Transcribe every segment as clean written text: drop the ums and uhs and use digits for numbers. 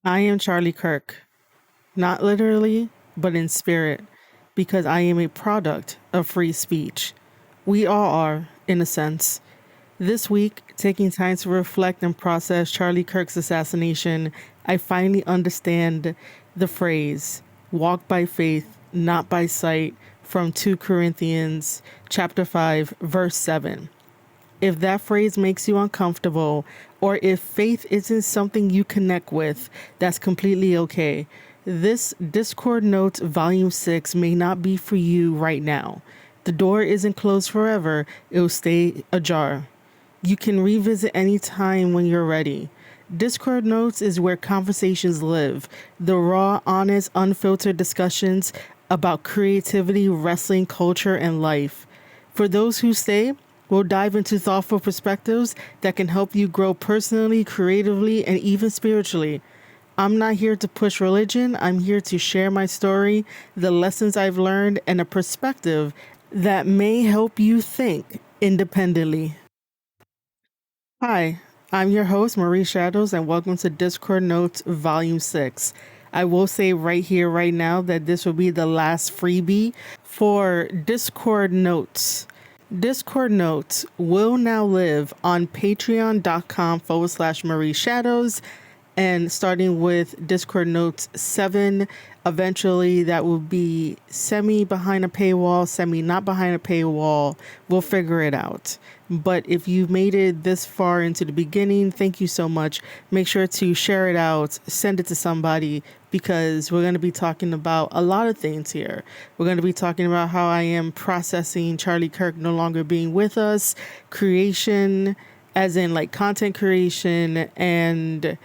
I am Charlie Kirk, not literally, but in spirit, because I am a product of free speech. We all are, in a sense. This week, taking time to reflect and process Charlie Kirk's assassination, I finally understand the phrase, walk by faith, not by sight, from 2 Corinthians chapter 5, verse 7. If that phrase makes you uncomfortable, or if faith isn't something you connect with, that's completely okay. This Discord Notes Volume 6 may not be for you right now. The door isn't closed forever, it'll stay ajar. You can revisit any time when you're ready. Discord Notes is where conversations live, the raw, honest, unfiltered discussions about creativity, wrestling, culture, and life. For those who stay, we'll dive into thoughtful perspectives that can help you grow personally, creatively, and even spiritually. I'm not here to push religion. I'm here to share my story, the lessons I've learned, and a perspective that may help you think independently. Hi, I'm your host, Marie Shadows, and welcome to Discord Notes Volume 6. I will say right here, right now, that this will be the last freebie for Discord Notes. Discord Notes will now live on patreon.com/Marie Shadows, and starting with Discord Notes 7, eventually that will be semi behind a paywall, semi not behind a paywall. We'll figure it out. But if you've made it this far into the beginning, thank you so much. Make sure to share it out, send it to somebody, because we're going to be talking about a lot of things here. We're going to be talking about how I am processing Charlie Kirk no longer being with us, creation, as in like content creation, and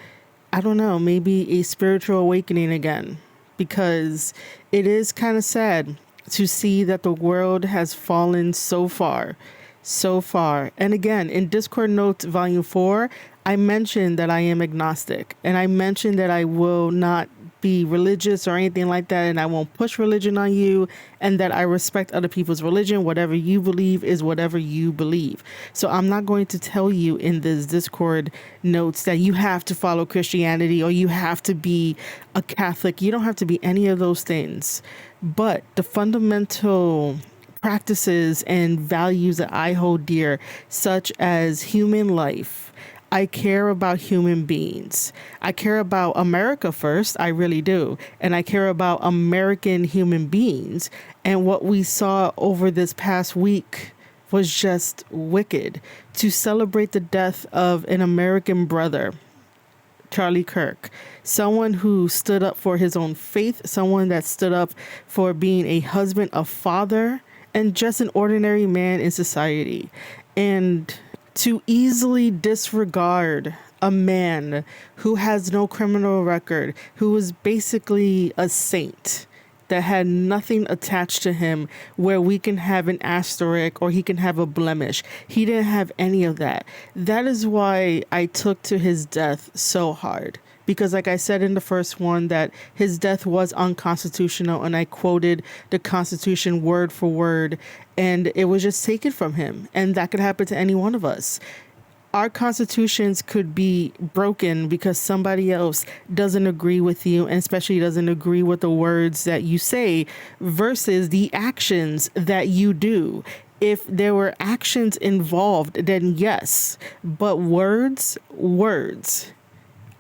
I don't know, maybe a spiritual awakening again, because it is kind of sad to see that the world has fallen so far. So far. And again, in Discord Notes Volume 4, I mentioned that I am agnostic, and I mentioned that I will not be religious or anything like that, and I won't push religion on you, and that I respect other people's religion. Whatever you believe is whatever you believe. So I'm not going to tell you in this Discord Notes that you have to follow Christianity or you have to be a Catholic. You don't have to be any of those things. But the fundamental practices and values that I hold dear, such as human life. I care about human beings. I care about America first. I really do. And I care about American human beings. And what we saw over this past week was just wicked. To celebrate the death of an American brother, Charlie Kirk, someone who stood up for his own faith, someone that stood up for being a husband, a father, and just an ordinary man in society. And to easily disregard a man who has no criminal record, who was basically a saint, that had nothing attached to him where we can have an asterisk or he can have a blemish. He didn't have any of that. That is why I took to his death so hard. Because like I said in the first one, that his death was unconstitutional, and I quoted the Constitution word for word, and it was just taken from him. And that could happen to any one of us. Our constitutions could be broken because somebody else doesn't agree with you, and especially doesn't agree with the words that you say versus the actions that you do. If there were actions involved, then yes, but words.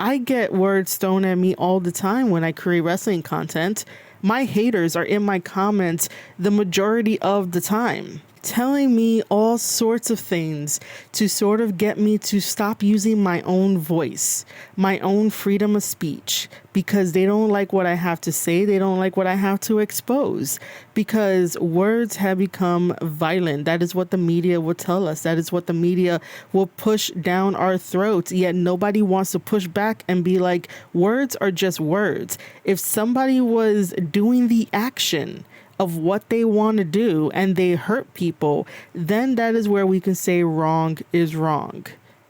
I get words thrown at me all the time when I create wrestling content. My haters are in my comments the majority of the time, telling me all sorts of things to sort of get me to stop using my own voice, my own freedom of speech, because they don't like what I have to say. They don't like what I have to expose, because words have become violent. That is what the media will tell us. That is what the media will push down our throats. Yet nobody wants to push back and be like, words are just words. If somebody was doing the action of what they want to do and they hurt people, then that is where we can say wrong is wrong.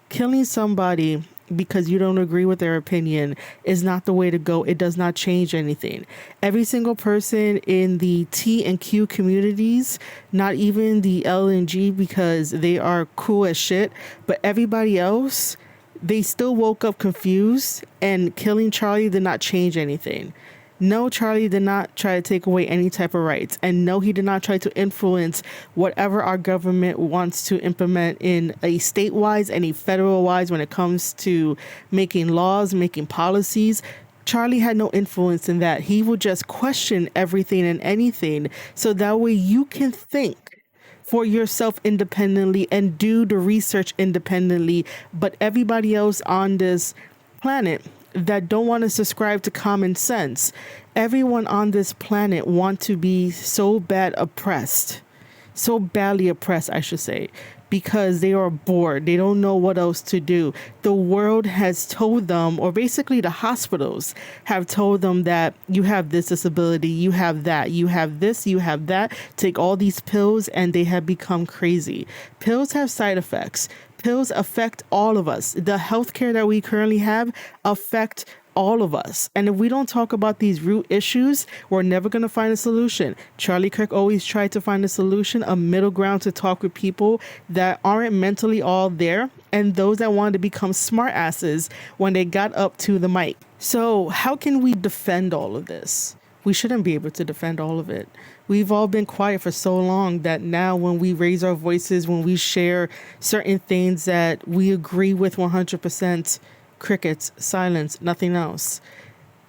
Killing somebody because you don't agree with their opinion is not the way to go. It does not change anything. Every single person in the T and Q communities, not even the L and G because they are cool as shit, but everybody else They still woke up confused, and killing Charlie did not change anything. No, Charlie did not try to take away any type of rights. And no, he did not try to influence whatever our government wants to implement in a state-wise and a federal-wise when it comes to making laws, making policies. Charlie had no influence in that. He would just question everything and anything so that way you can think for yourself independently and do the research independently. But everybody else on this planet that don't want to subscribe to common sense, everyone on this planet want to be so badly oppressed, I should say, because they are bored. They don't know what else to do. The world has told them, or basically the hospitals have told them that you have this disability, you have that, you have this, you have that. Take all these pills, and they have become crazy. Pills have side effects. Pills affect all of us. The healthcare that we currently have affect all of us. And if we don't talk about these root issues, we're never going to find a solution. Charlie Kirk always tried to find a solution, a middle ground to talk with people that aren't mentally all there and those that wanted to become smart asses when they got up to the mic. So how can we defend all of this? We shouldn't be able to defend all of it. We've all been quiet for so long that now when we raise our voices, when we share certain things that we agree with 100%, crickets, silence, nothing else.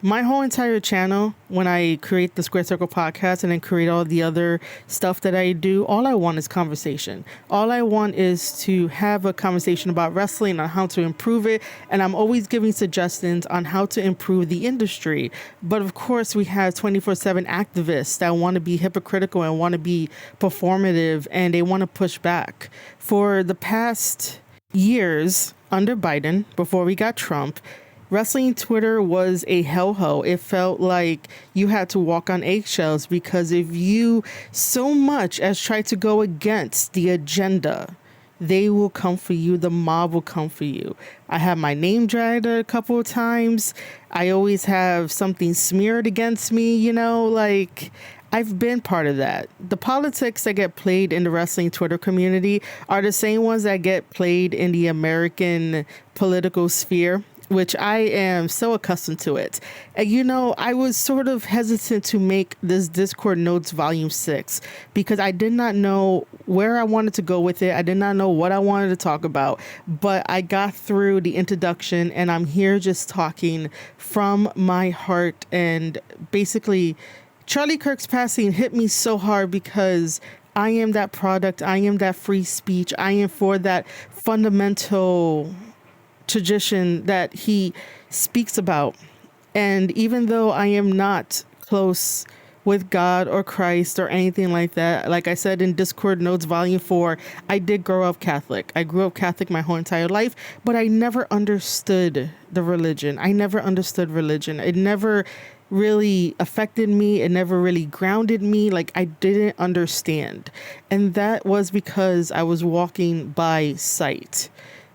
My whole entire channel, when I create the Square Circle podcast and then create all the other stuff that I do, all I want is conversation. All I want is to have a conversation about wrestling, on how to improve it. And I'm always giving suggestions on how to improve the industry. But of course, we have 24/7 activists that want to be hypocritical and want to be performative, and they want to push back. For the past years under Biden, before we got Trump, wrestling Twitter was a hellhole. It felt like you had to walk on eggshells because if you so much as try to go against the agenda, they will come for you. The mob will come for you. I have my name dragged a couple of times. I always have something smeared against me, like I've been part of that. The politics that get played in the wrestling Twitter community are the same ones that get played in the American political sphere, which I am so accustomed to it. And I was sort of hesitant to make this Discord Notes Volume 6 because I did not know where I wanted to go with it. I did not know what I wanted to talk about, but I got through the introduction and I'm here just talking from my heart. And basically, Charlie Kirk's passing hit me so hard because I am that product. I am that free speech. I am for that fundamental tradition that he speaks about. And even though I am not close with God or Christ or anything like that, like I said in Discord Notes Volume 4, I did grow up Catholic. I grew up Catholic my whole entire life, but I never understood the religion. I never understood religion. It never really affected me. It never really grounded me. Like I didn't understand. And that was because I was walking by sight.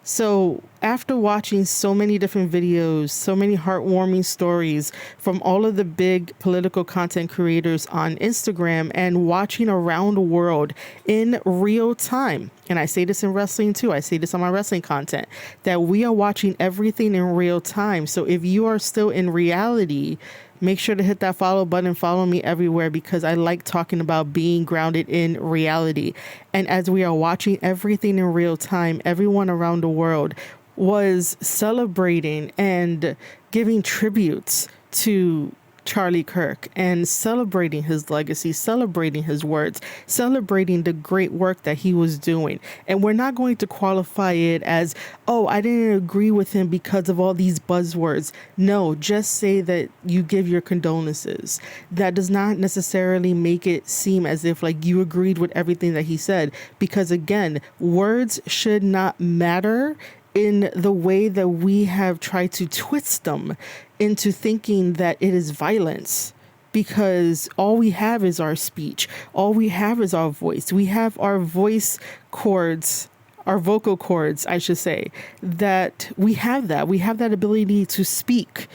So after watching so many different videos, so many heartwarming stories from all of the big political content creators on Instagram and watching around the world in real time, and I say this in wrestling too, I say this on my wrestling content, that we are watching everything in real time. So if you are still in reality, make sure to hit that follow button, follow me everywhere because I like talking about being grounded in reality. And as we are watching everything in real time, everyone around the world was celebrating and giving tributes to Charlie Kirk and celebrating his legacy, celebrating his words, celebrating the great work that he was doing. And we're not going to qualify it as, oh, I didn't agree with him because of all these buzzwords. No, just say that you give your condolences. That does not necessarily make it seem as if like you agreed with everything that he said, because again, words should not matter in the way that we have tried to twist them into thinking that it is violence, because all we have is our speech. All we have is our voice. We have our voice cords, our vocal cords, I should say, that we have that. We have that ability to speak.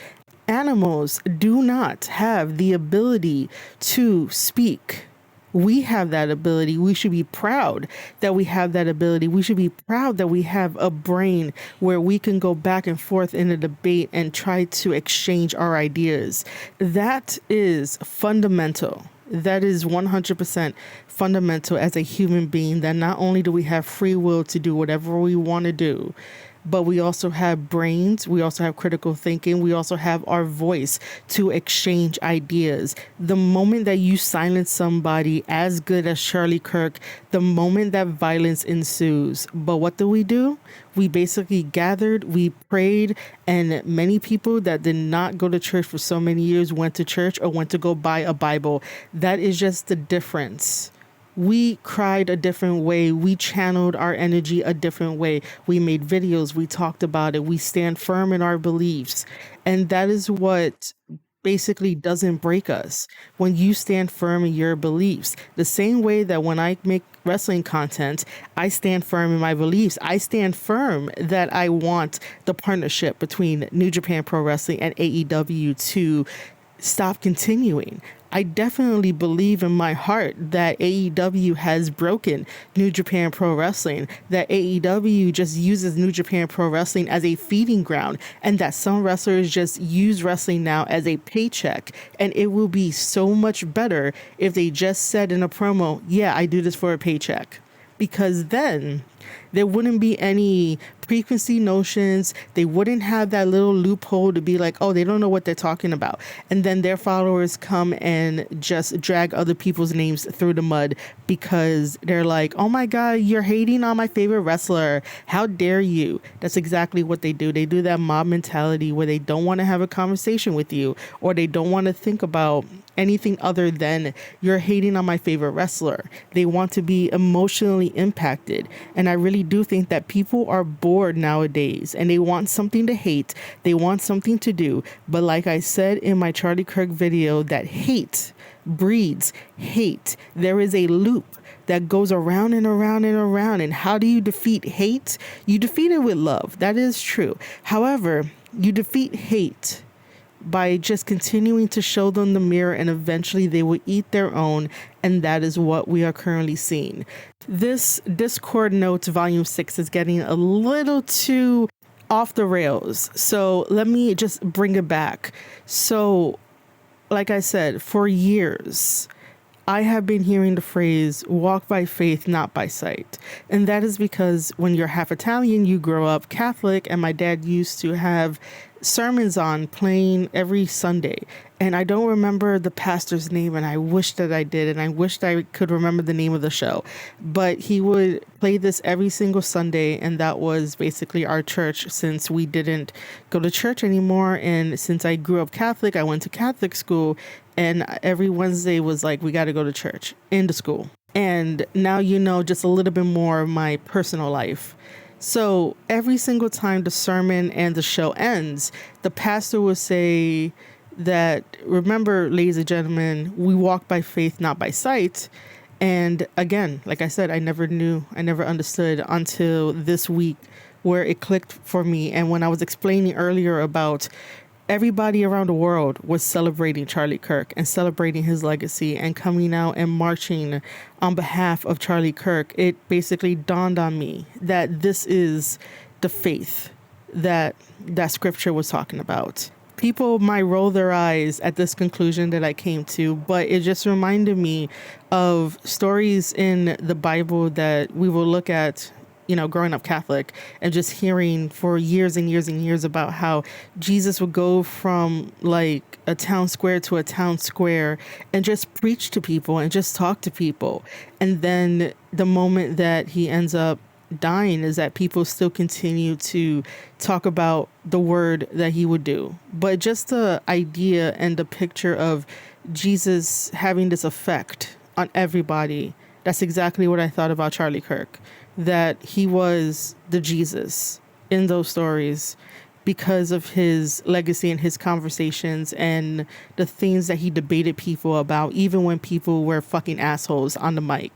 Animals do not have the ability to speak. We have that ability. We should be proud that we have that ability. We should be proud that we have a brain where we can go back and forth in a debate and try to exchange our ideas. That is fundamental. That is 100% fundamental as a human being, that not only do we have free will to do whatever we want to do, but we also have brains, we also have critical thinking, we also have our voice to exchange ideas. The moment that you silence somebody as good as Charlie Kirk, the moment that violence ensues. But what do? We basically gathered, we prayed, and many people that did not go to church for so many years went to church or went to go buy a Bible. That is just the difference. We cried a different way. We channeled our energy a different way. We made videos. We talked about it. We stand firm in our beliefs. And that is what basically doesn't break us. When you stand firm in your beliefs, the same way that when I make wrestling content, I stand firm in my beliefs. I stand firm that I want the partnership between New Japan Pro Wrestling and AEW to stop continuing. I definitely believe in my heart that AEW has broken New Japan Pro Wrestling, that AEW just uses New Japan Pro Wrestling as a feeding ground, and that some wrestlers just use wrestling now as a paycheck. And it will be so much better if they just said in a promo, yeah, I do this for a paycheck. Because then there wouldn't be any preconceived notions. They wouldn't have that little loophole to be like, oh, they don't know what they're talking about. And then their followers come and just drag other people's names through the mud because they're like, oh my God, you're hating on my favorite wrestler. How dare you? That's exactly what they do. They do that mob mentality where they don't want to have a conversation with you, or they don't want to think about anything other than you're hating on my favorite wrestler. They want to be emotionally impacted. And I really do think that people are bored nowadays and they want something to hate. They want something to do. But like I said in my Charlie Kirk video, that hate breeds hate. There is a loop that goes around and around and around. And how do you defeat hate? You defeat it with love. That is true. However, you defeat hate by just continuing to show them the mirror, and eventually they will eat their own. And that is what we are currently seeing. This Discord Notes Volume 6 is getting a little too off the rails. So let me just bring it back. So, like I said, for years, I have been hearing the phrase walk by faith, not by sight. And that is because when you're half Italian, you grow up Catholic, and my dad used to have sermons on playing every Sunday. And I don't remember the pastor's name, and I wish that I did, and I wished I could remember the name of the show. But he would play this every single Sunday, and that was basically our church since we didn't go to church anymore. And since I grew up Catholic, I went to Catholic school, and every Wednesday was like, we got to go to church in the school. And now you know just a little bit more of my personal life. So every single time the sermon and the show ends, the pastor will say that, remember, ladies and gentlemen, we walk by faith, not by sight. And again, like I said, I never understood until this week where it clicked for me. And when I was explaining earlier about everybody around the world was celebrating Charlie Kirk and celebrating his legacy and coming out and marching on behalf of Charlie Kirk, it basically dawned on me that this is the faith that scripture was talking about. People might roll their eyes at this conclusion that I came to, but it just reminded me of stories in the Bible that we will look at, you know, growing up Catholic, and just hearing for years and years and years about how Jesus would go from like a town square to a town square and just preach to people and just talk to people. And then the moment that he ends up dying is that people still continue to talk about the word that he would do. But just the idea and the picture of Jesus having this effect on everybody, that's exactly what I thought about Charlie Kirk. That he was the Jesus in those stories because of his legacy and his conversations and the things that he debated people about, even when people were fucking assholes on the mic.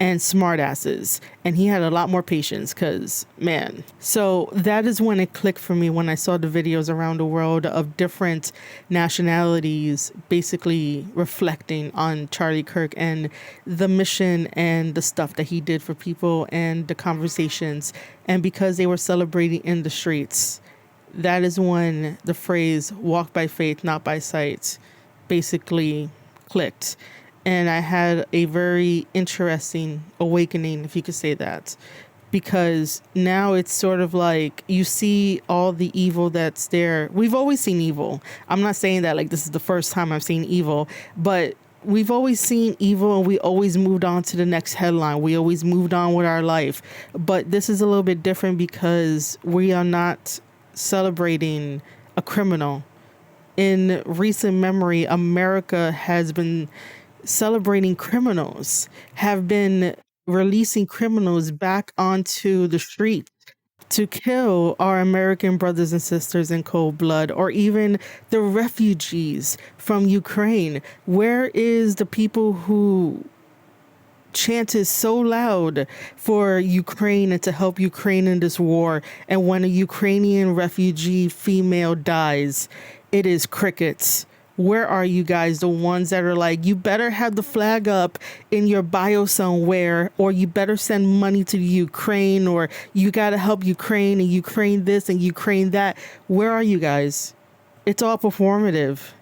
and smartasses. And he had a lot more patience because, man. So that is when it clicked for me when I saw the videos around the world of different nationalities basically reflecting on Charlie Kirk and the mission and the stuff that he did for people and the conversations. And because they were celebrating in the streets, that is when the phrase walk by faith, not by sight basically clicked. And I had a very interesting awakening, if you could say that, because now it's sort of like you see all the evil that's there. We've always seen evil. I'm not saying that like this is the first time I've seen evil, but we've always seen evil and we always moved on to the next headline. We always moved on with our life. But this is a little bit different because we are not celebrating a criminal. In recent memory, America has been celebrating criminals, have been releasing criminals back onto the street to kill our American brothers and sisters in cold blood, or even the refugees from Ukraine. Where is the people who chanted so loud for Ukraine and to help Ukraine in this war? And when a Ukrainian refugee female dies, it is crickets. Where are you guys? The ones that are like, you better have the flag up in your bio somewhere, or you better send money to Ukraine, or you got to help Ukraine and Ukraine this and Ukraine that. Where are you guys? It's all performative.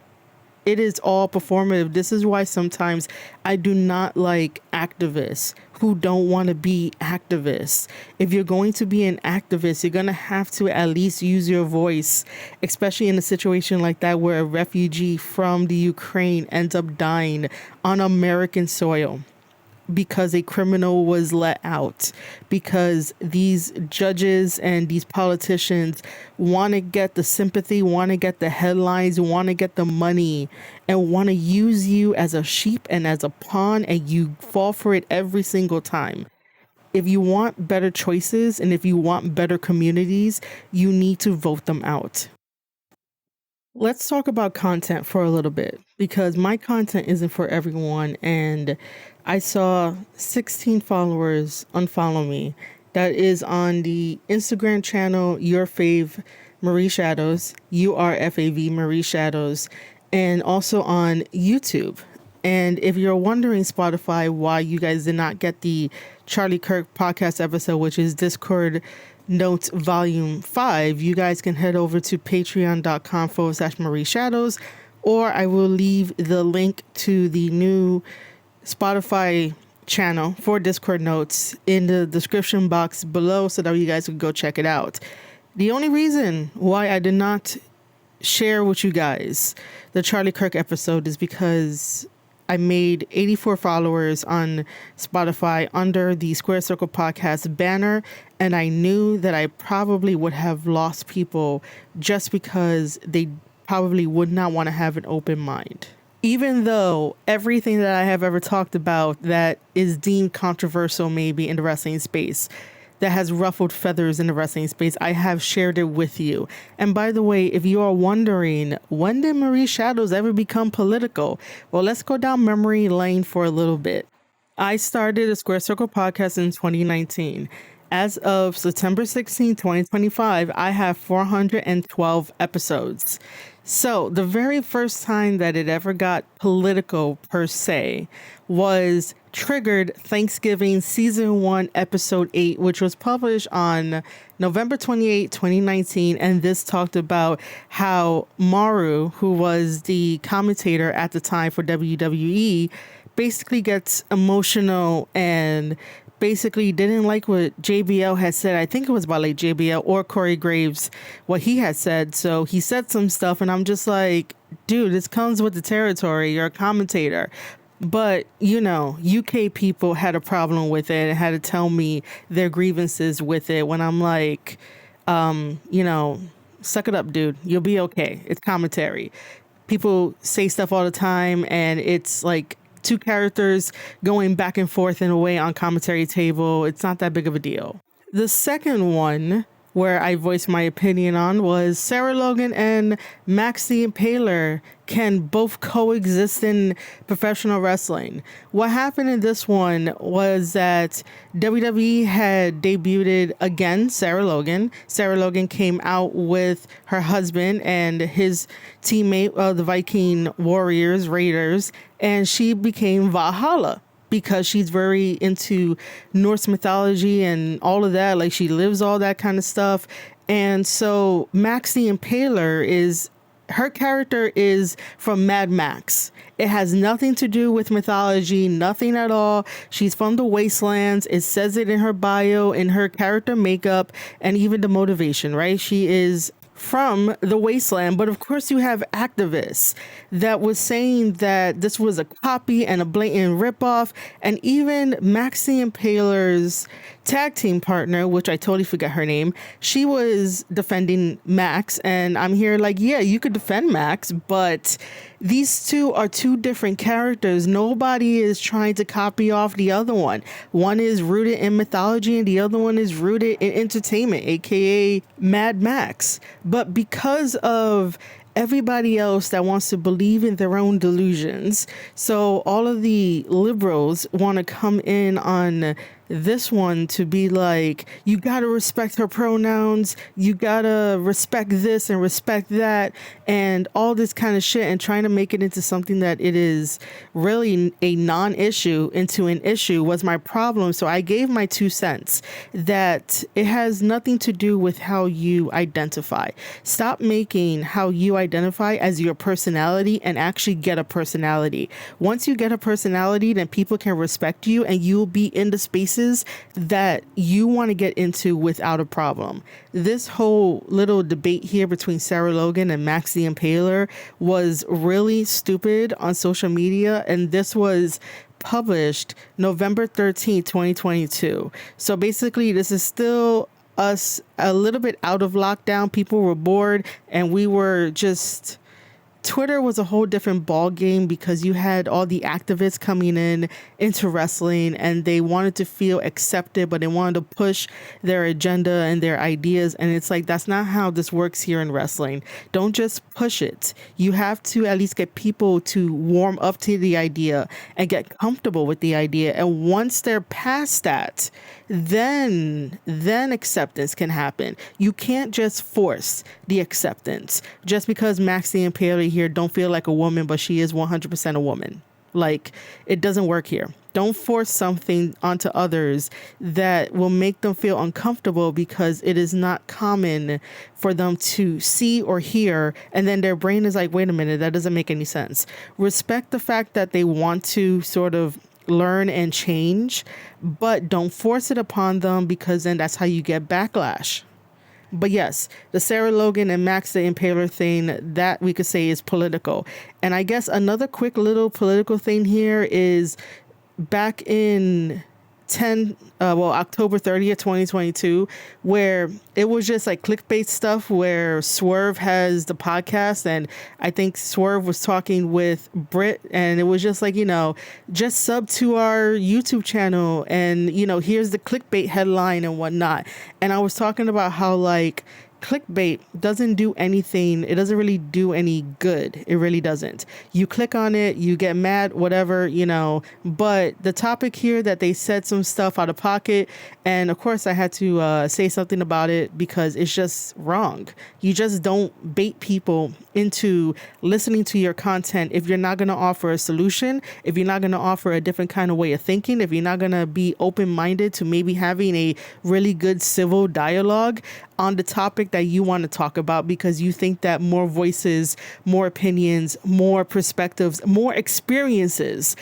It is all performative. This is why sometimes I do not like activists who don't want to be activists. If you're going to be an activist, you're going to have to at least use your voice, especially in a situation like that where a refugee from the Ukraine ends up dying on American soil because a criminal was let out, because these judges and these politicians want to get the sympathy, want to get the headlines, want to get the money, and want to use you as a sheep and as a pawn, and you fall for it every single time. If you want better choices and if you want better communities, you need to vote them out. Let's talk about content for a little bit, because my content isn't for everyone, and I saw 16 followers unfollow me. That is on the Instagram channel Your Fave Marie Shadows, URFAV Marie Shadows, and also on YouTube. And if you're wondering, Spotify, why you guys did not get the Charlie Kirk podcast episode, which is Discord Notes Volume 5, you guys can head over to patreon.com/Marie Shadows, or I will leave the link to the new Spotify channel for Discord Notes in the description box below so that you guys can go check it out. The only reason why I did not share with you guys the Charlie Kirk episode is because I made 84 followers on Spotify under the Square Circle Podcast banner, and I knew that I probably would have lost people just because they probably would not want to have an open mind. Even though everything that I have ever talked about that is deemed controversial maybe in the wrestling space, that has ruffled feathers in the wrestling space, I have shared it with you. And by the way, if you are wondering, when did Marie Shadows ever become political? Well, let's go down memory lane for a little bit. I started a Square Circle podcast in 2019. As of September 16, 2025, I have 412 episodes. So the very first time that it ever got political per se was triggered Thanksgiving Season 1, Episode 8, which was published on November 28, 2019. And this talked about how Maru, who was the commentator at the time for WWE, basically gets emotional and basically didn't like what JBL had said. I think it was about like JBL or Corey Graves, what he had said. So he said some stuff and I'm just like, dude, this comes with the territory. You're a commentator. But, you know, UK people had a problem with it and had to tell me their grievances with it when I'm like, you know, suck it up, dude. You'll be okay. It's commentary. People say stuff all the time and it's like two characters going back and forth in a way on commentary table. It's not that big of a deal. The second one where I voiced my opinion on was Sarah Logan and Max the Impaler can both coexist in professional wrestling. What happened in this one was that WWE had debuted again Sarah Logan. Sarah Logan came out with her husband and his teammate, the Viking Warriors, Raiders, and she became Valhalla because she's very into Norse mythology and all of that. Like, she lives all that kind of stuff. And so Max the Impaler her character is from Mad Max. It has nothing to do with mythology, nothing at all. She's from the wastelands. It says it in her bio, in her character makeup, and even the motivation, right? She is from the wasteland. But of course you have activists that was saying that this was a copy and a blatant ripoff. And even Max the Impaler's tag team partner, which I totally forget her name, she was defending Max. And I'm here like, yeah, you could defend Max, but these two are two different characters. Nobody is trying to copy off the other one. One is rooted in mythology and the other one is rooted in entertainment, aka Mad Max. But because of everybody else that wants to believe in their own delusions, so all of the liberals want to come in on this one to be like, you gotta respect her pronouns, you gotta respect this and respect that, and all this kind of shit, and trying to make it into something that it is really a non-issue into an issue was my problem. So I gave my 2 cents that it has nothing to do with how you identify. Stop making how you identify as your personality and actually get a personality. Once you get a personality, then people can respect you and you'll be in the spaces that you want to get into without a problem. This whole little debate here between Sarah Logan and Max the Impaler was really stupid on social media, and this was published November 13th, 2022. So basically this is still us a little bit out of lockdown. People were bored and we were just... Twitter was a whole different ball game because you had all the activists coming in into wrestling and they wanted to feel accepted, but they wanted to push their agenda and their ideas. And it's like, that's not how this works here in wrestling. Don't just push it. You have to at least get people to warm up to the idea and get comfortable with the idea. And once they're past that, then acceptance can happen. You can't just force the acceptance just because Max the Impaler here don't feel like a woman, but she is 100% a woman. Like, it doesn't work here. Don't force something onto others that will make them feel uncomfortable because it is not common for them to see or hear. And then their brain is like, wait a minute, that doesn't make any sense. Respect the fact that they want to sort of learn and change, but don't force it upon them because then that's how you get backlash. But yes, the Sarah Logan and Max the Impaler thing, that we could say is political. And I guess another quick little political thing here is back in October 30th, 2022, where it was just like clickbait stuff where Swerve has the podcast, and I think Swerve was talking with Britt, and it was just like, just sub to our YouTube channel and, here's the clickbait headline and whatnot. And I was talking about how like clickbait doesn't do anything. It doesn't really do any good. It really doesn't. You click on it, you get mad, whatever, but the topic here that they said some stuff out of pocket. And of course I had to say something about it because it's just wrong. You just don't bait people into listening to your content if you're not going to offer a solution, if you're not going to offer a different kind of way of thinking, if you're not going to be open-minded to maybe having a really good civil dialogue on the topic that you want to talk about, because you think that more voices, more opinions, more perspectives, more experiences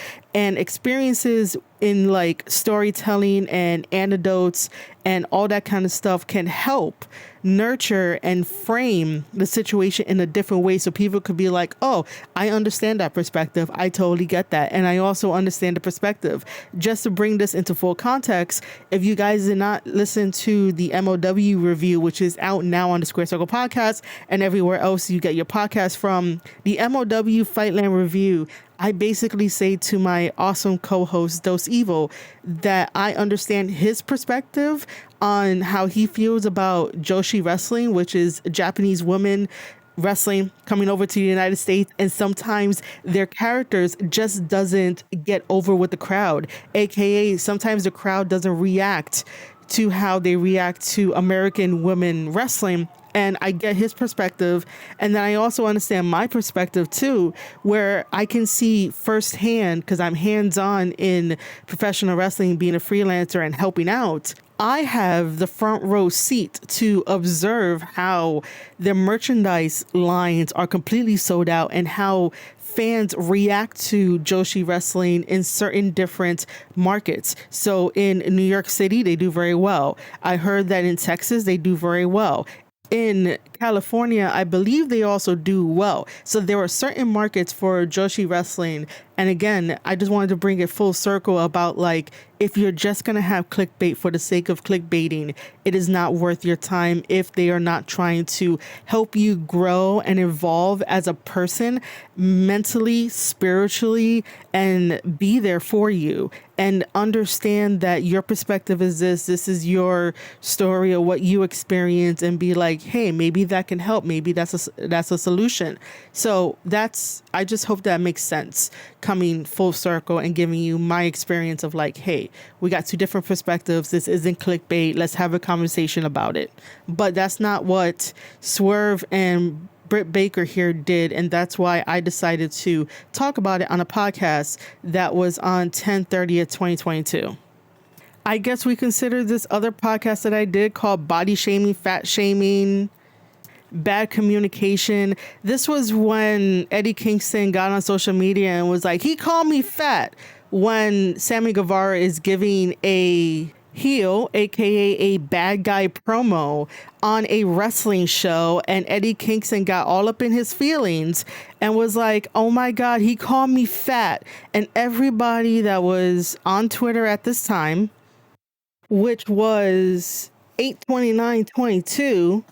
in like storytelling and anecdotes and all that kind of stuff can help nurture and frame the situation in a different way so people could be like, oh, I understand that perspective. I totally get that. And I also understand the perspective. Just to bring this into full context, if you guys did not listen to the MOW review, which is out now on the Square Circle podcast and everywhere else you get your podcast from, the MOW Fightland review, I basically say to my awesome co-host Dose Evil that I understand his perspective on how he feels about Joshi wrestling, which is Japanese women wrestling coming over to the United States, and sometimes their characters just doesn't get over with the crowd, aka sometimes the crowd doesn't react to how they react to American women wrestling. And I get his perspective. And then I also understand my perspective too, where I can see firsthand, because I'm hands-on in professional wrestling, being a freelancer and helping out. I have the front row seat to observe how the merchandise lines are completely sold out and how fans react to Joshi wrestling in certain different markets. So in New York City, they do very well. I heard that in Texas, they do very well. In California, I believe they also do well. So there are certain markets for Joshi wrestling. And again, I just wanted to bring it full circle about, like, if you're just going to have clickbait for the sake of clickbaiting, it is not worth your time if they are not trying to help you grow and evolve as a person mentally, spiritually, and be there for you. And understand that your perspective is this is your story or what you experience, and be like, hey, maybe that can help. Maybe that's a solution. So I just hope that makes sense, coming full circle and giving you my experience of like, hey, we got two different perspectives. This isn't clickbait. Let's have a conversation about it. But that's not what Swerve and Britt Baker here did, and that's why I decided to talk about it on a podcast that was on 10/30/2022. I guess we consider this other podcast that I did called Body Shaming, Fat Shaming, Bad Communication. This was when Eddie Kingston got on social media and was like, he called me fat, when Sammy Guevara is giving a heel, aka a bad guy promo on a wrestling show, and Eddie Kingston got all up in his feelings and was like, oh my God, he called me fat. And everybody that was on Twitter at this time, which was 8/29/22,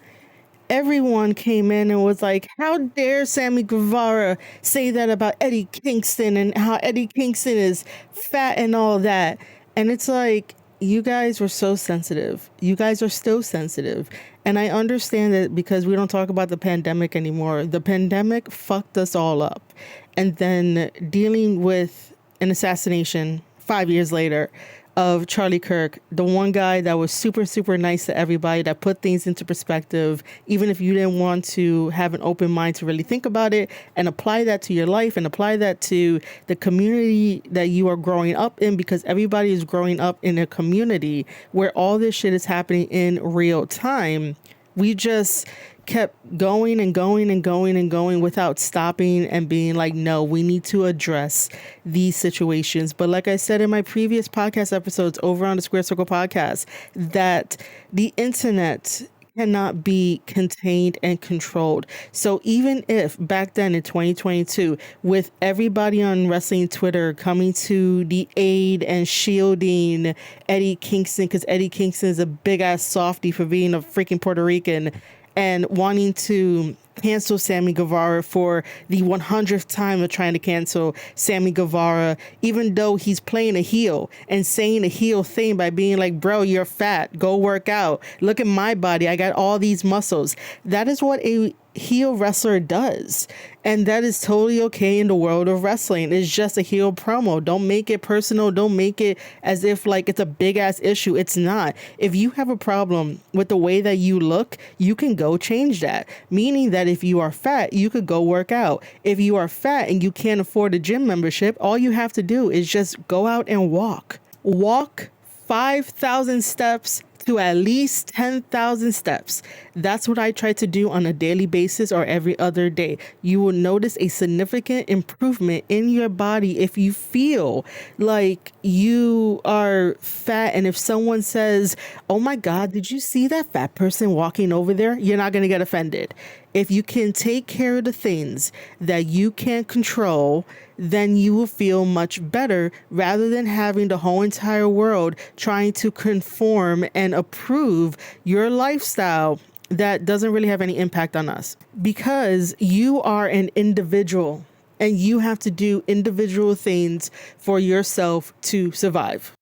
everyone came in and was like, how dare Sammy Guevara say that about Eddie Kingston, and how Eddie Kingston is fat and all that. And it's like, you guys were so sensitive. You guys are still sensitive. And I understand that because we don't talk about the pandemic anymore. The pandemic fucked us all up. And then dealing with an assassination 5 years later of Charlie Kirk, the one guy that was super, super nice to everybody, that put things into perspective, even if you didn't want to have an open mind to really think about it and apply that to your life and apply that to the community that you are growing up in, because everybody is growing up in a community where all this shit is happening in real time. We just kept going and going and going and going without stopping and being like, no, we need to address these situations. But like I said in my previous podcast episodes over on the Square Circle podcast, that the internet cannot be contained and controlled. So even if back then in 2022, with everybody on wrestling Twitter coming to the aid and shielding Eddie Kingston, because Eddie Kingston is a big ass softie for being a freaking Puerto Rican, and wanting to cancel Sammy Guevara for the 100th time of trying to cancel Sammy Guevara, even though he's playing a heel and saying a heel thing by being like, bro, you're fat, go work out, look at my body, I got all these muscles. That is what a heel wrestler does, and that is totally okay in the world of wrestling. It's just a heel promo. Don't make it personal. Don't make it as if like it's a big ass issue. It's not. If you have a problem with the way that you look, you can go change that, meaning that if you are fat, you could go work out. If you are fat and you can't afford a gym membership, all you have to do is just go out and walk 5,000 steps to at least 10,000 steps. That's what I try to do on a daily basis or every other day. You will notice a significant improvement in your body if you feel like you are fat. And if someone says, oh my God, did you see that fat person walking over there? You're not going to get offended. If you can take care of the things that you can't control, then you will feel much better, rather than having the whole entire world trying to conform and approve your lifestyle that doesn't really have any impact on us. Because you are an individual and you have to do individual things for yourself to survive.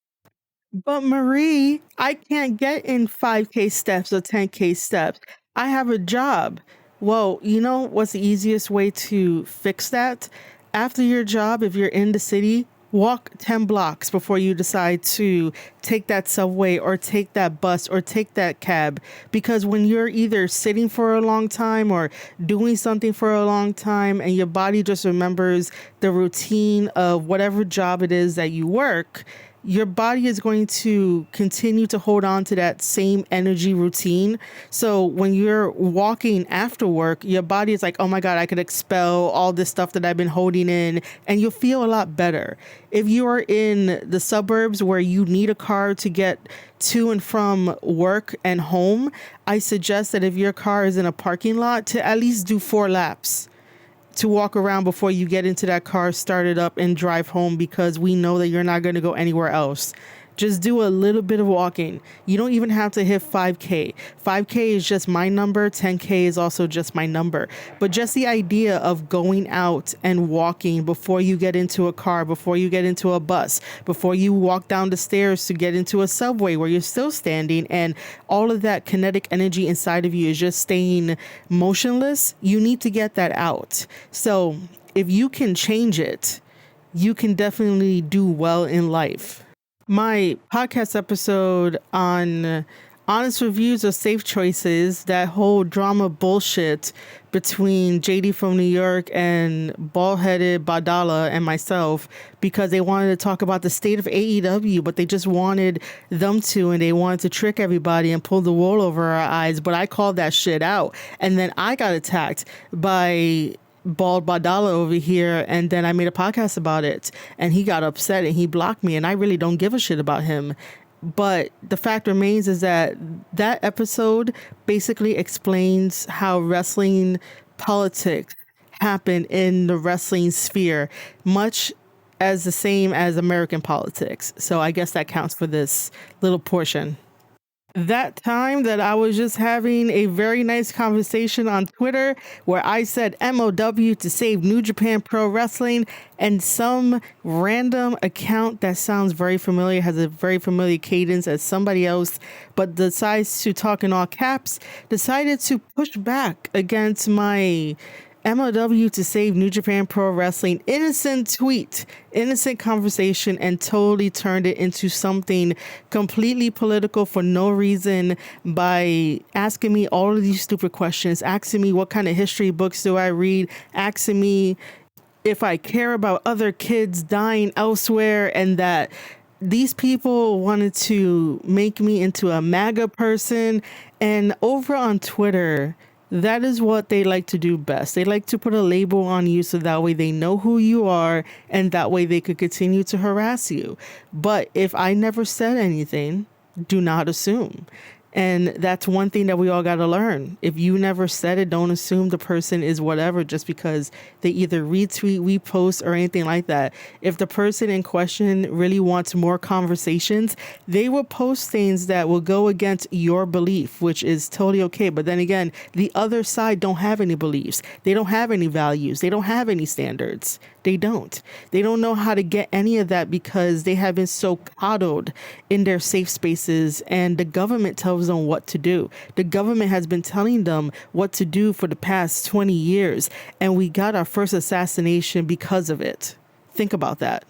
But Marie, I can't get in 5K steps or 10K steps. I have a job. Well, you know what's the easiest way to fix that? After your job, if you're in the city, walk 10 blocks before you decide to take that subway or take that bus or take that cab. Because when you're either sitting for a long time or doing something for a long time and your body just remembers the routine of whatever job it is that you work, your body is going to continue to hold on to that same energy routine. So when you're walking after work, your body is like, oh my God, I could expel all this stuff that I've been holding in, and you'll feel a lot better. If you are in the suburbs where you need a car to get to and from work and home, I suggest that if your car is in a parking lot, to at least do 4 laps, to walk around before you get into that car, start it up, and drive home, because we know that you're not going to go anywhere else. Just do a little bit of walking. You don't even have to hit 5K. 5K is just my number. 10K is also just my number. But just the idea of going out and walking before you get into a car, before you get into a bus, before you walk down the stairs to get into a subway where you're still standing, and all of that kinetic energy inside of you is just staying motionless, you need to get that out. So if you can change it, you can definitely do well in life. My podcast episode on honest reviews of safe choices, that whole drama bullshit between JD from New York and bald-headed Badala and myself, because they wanted to talk about the state of AEW, but they just wanted them to, and they wanted to trick everybody and pull the wool over our eyes. But I called that shit out, and then I got attacked by Bald Badala over here, and then I made a podcast about it, and he got upset and he blocked me, and I really don't give a shit about him. But the fact remains is that that episode basically explains how wrestling politics happen in the wrestling sphere, much as the same as American politics. So I guess that counts for this little portion. That time that I was just having a very nice conversation on Twitter where I said MOW to save New Japan Pro Wrestling, and some random account that sounds very familiar, has a very familiar cadence as somebody else, but decides to talk in all caps, decided to push back against my MLW to save New Japan Pro Wrestling innocent tweet, innocent conversation, and totally turned it into something completely political for no reason by asking me all of these stupid questions, asking me what kind of history books do I read, asking me if I care about other kids dying elsewhere, and that these people wanted to make me into a MAGA person. And over on Twitter, that is what they like to do best. They like to put a label on you so that way they know who you are, and that way they could continue to harass you. But if I never said anything, do not assume. And that's one thing that we all got to learn. If you never said it, don't assume the person is whatever just because they either retweet, repost, or anything like that. If the person in question really wants more conversations, they will post things that will go against your belief, which is totally okay. But then again, the other side don't have any beliefs. They don't have any values. They don't have any standards. They don't. They don't know how to get any of that because they have been so coddled in their safe spaces, and the government tells them what to do. The government has been telling them what to do for the past 20 years, and we got our first assassination because of it. Think about that.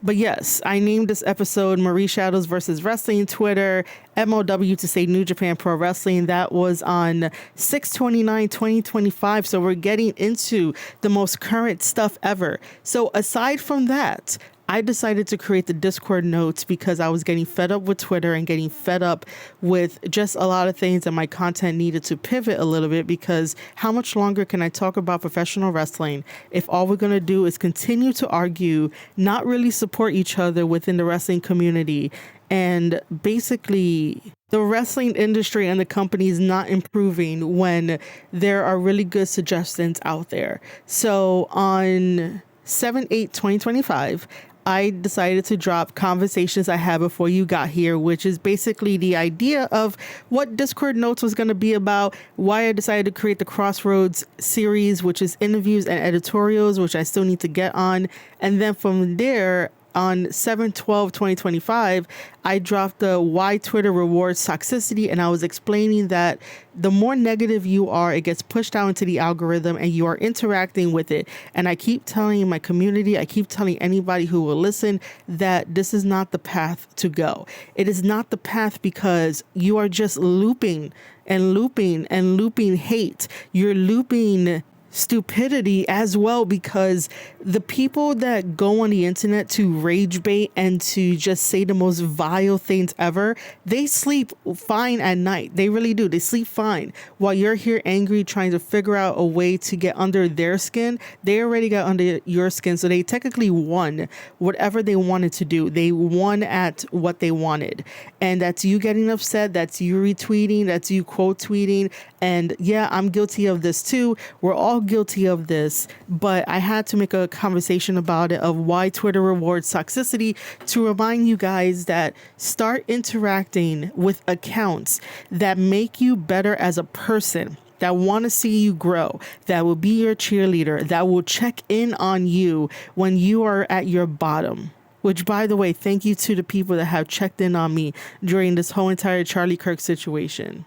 But yes, I named this episode Marie Shadows versus Wrestling Twitter, MOW to say New Japan Pro Wrestling. That was on 6/29/2025. So we're getting into the most current stuff ever. So aside from that, I decided to create the Discord notes because I was getting fed up with Twitter and getting fed up with just a lot of things, and my content needed to pivot a little bit, because how much longer can I talk about professional wrestling if all we're going to do is continue to argue, not really support each other within the wrestling community, and basically the wrestling industry and the company is not improving when there are really good suggestions out there. So on 7/8/2025, I decided to drop Conversations I Had Before You Got Here, which is basically the idea of what Discord Notes was going to be about, why I decided to create the Crossroads series, which is interviews and editorials, which I still need to get on. And then from there, on 7/12/2025, I dropped the Why Twitter Rewards Toxicity, and I was explaining that the more negative you are, it gets pushed out into the algorithm and you are interacting with it. And I keep telling my community, I keep telling anybody who will listen that this is not the path to go. It is not the path because you are just looping and looping and looping hate. You're looping stupidity as well, because the people that go on the internet to rage bait and to just say the most vile things ever, they sleep fine at night. They really do. They sleep fine. While you're here angry trying to figure out a way to get under their skin, they already got under your skin. So they technically won whatever they wanted to do. They won at what they wanted. And that's you getting upset. That's you retweeting. That's you quote tweeting. And yeah, I'm guilty of this too. We're all guilty of this, but I had to make a conversation about it of why Twitter rewards toxicity to remind you guys that start interacting with accounts that make you better as a person, that want to see you grow, that will be your cheerleader, that will check in on you when you are at your bottom. Which, by the way, thank you to the people that have checked in on me during this whole entire Charlie Kirk situation.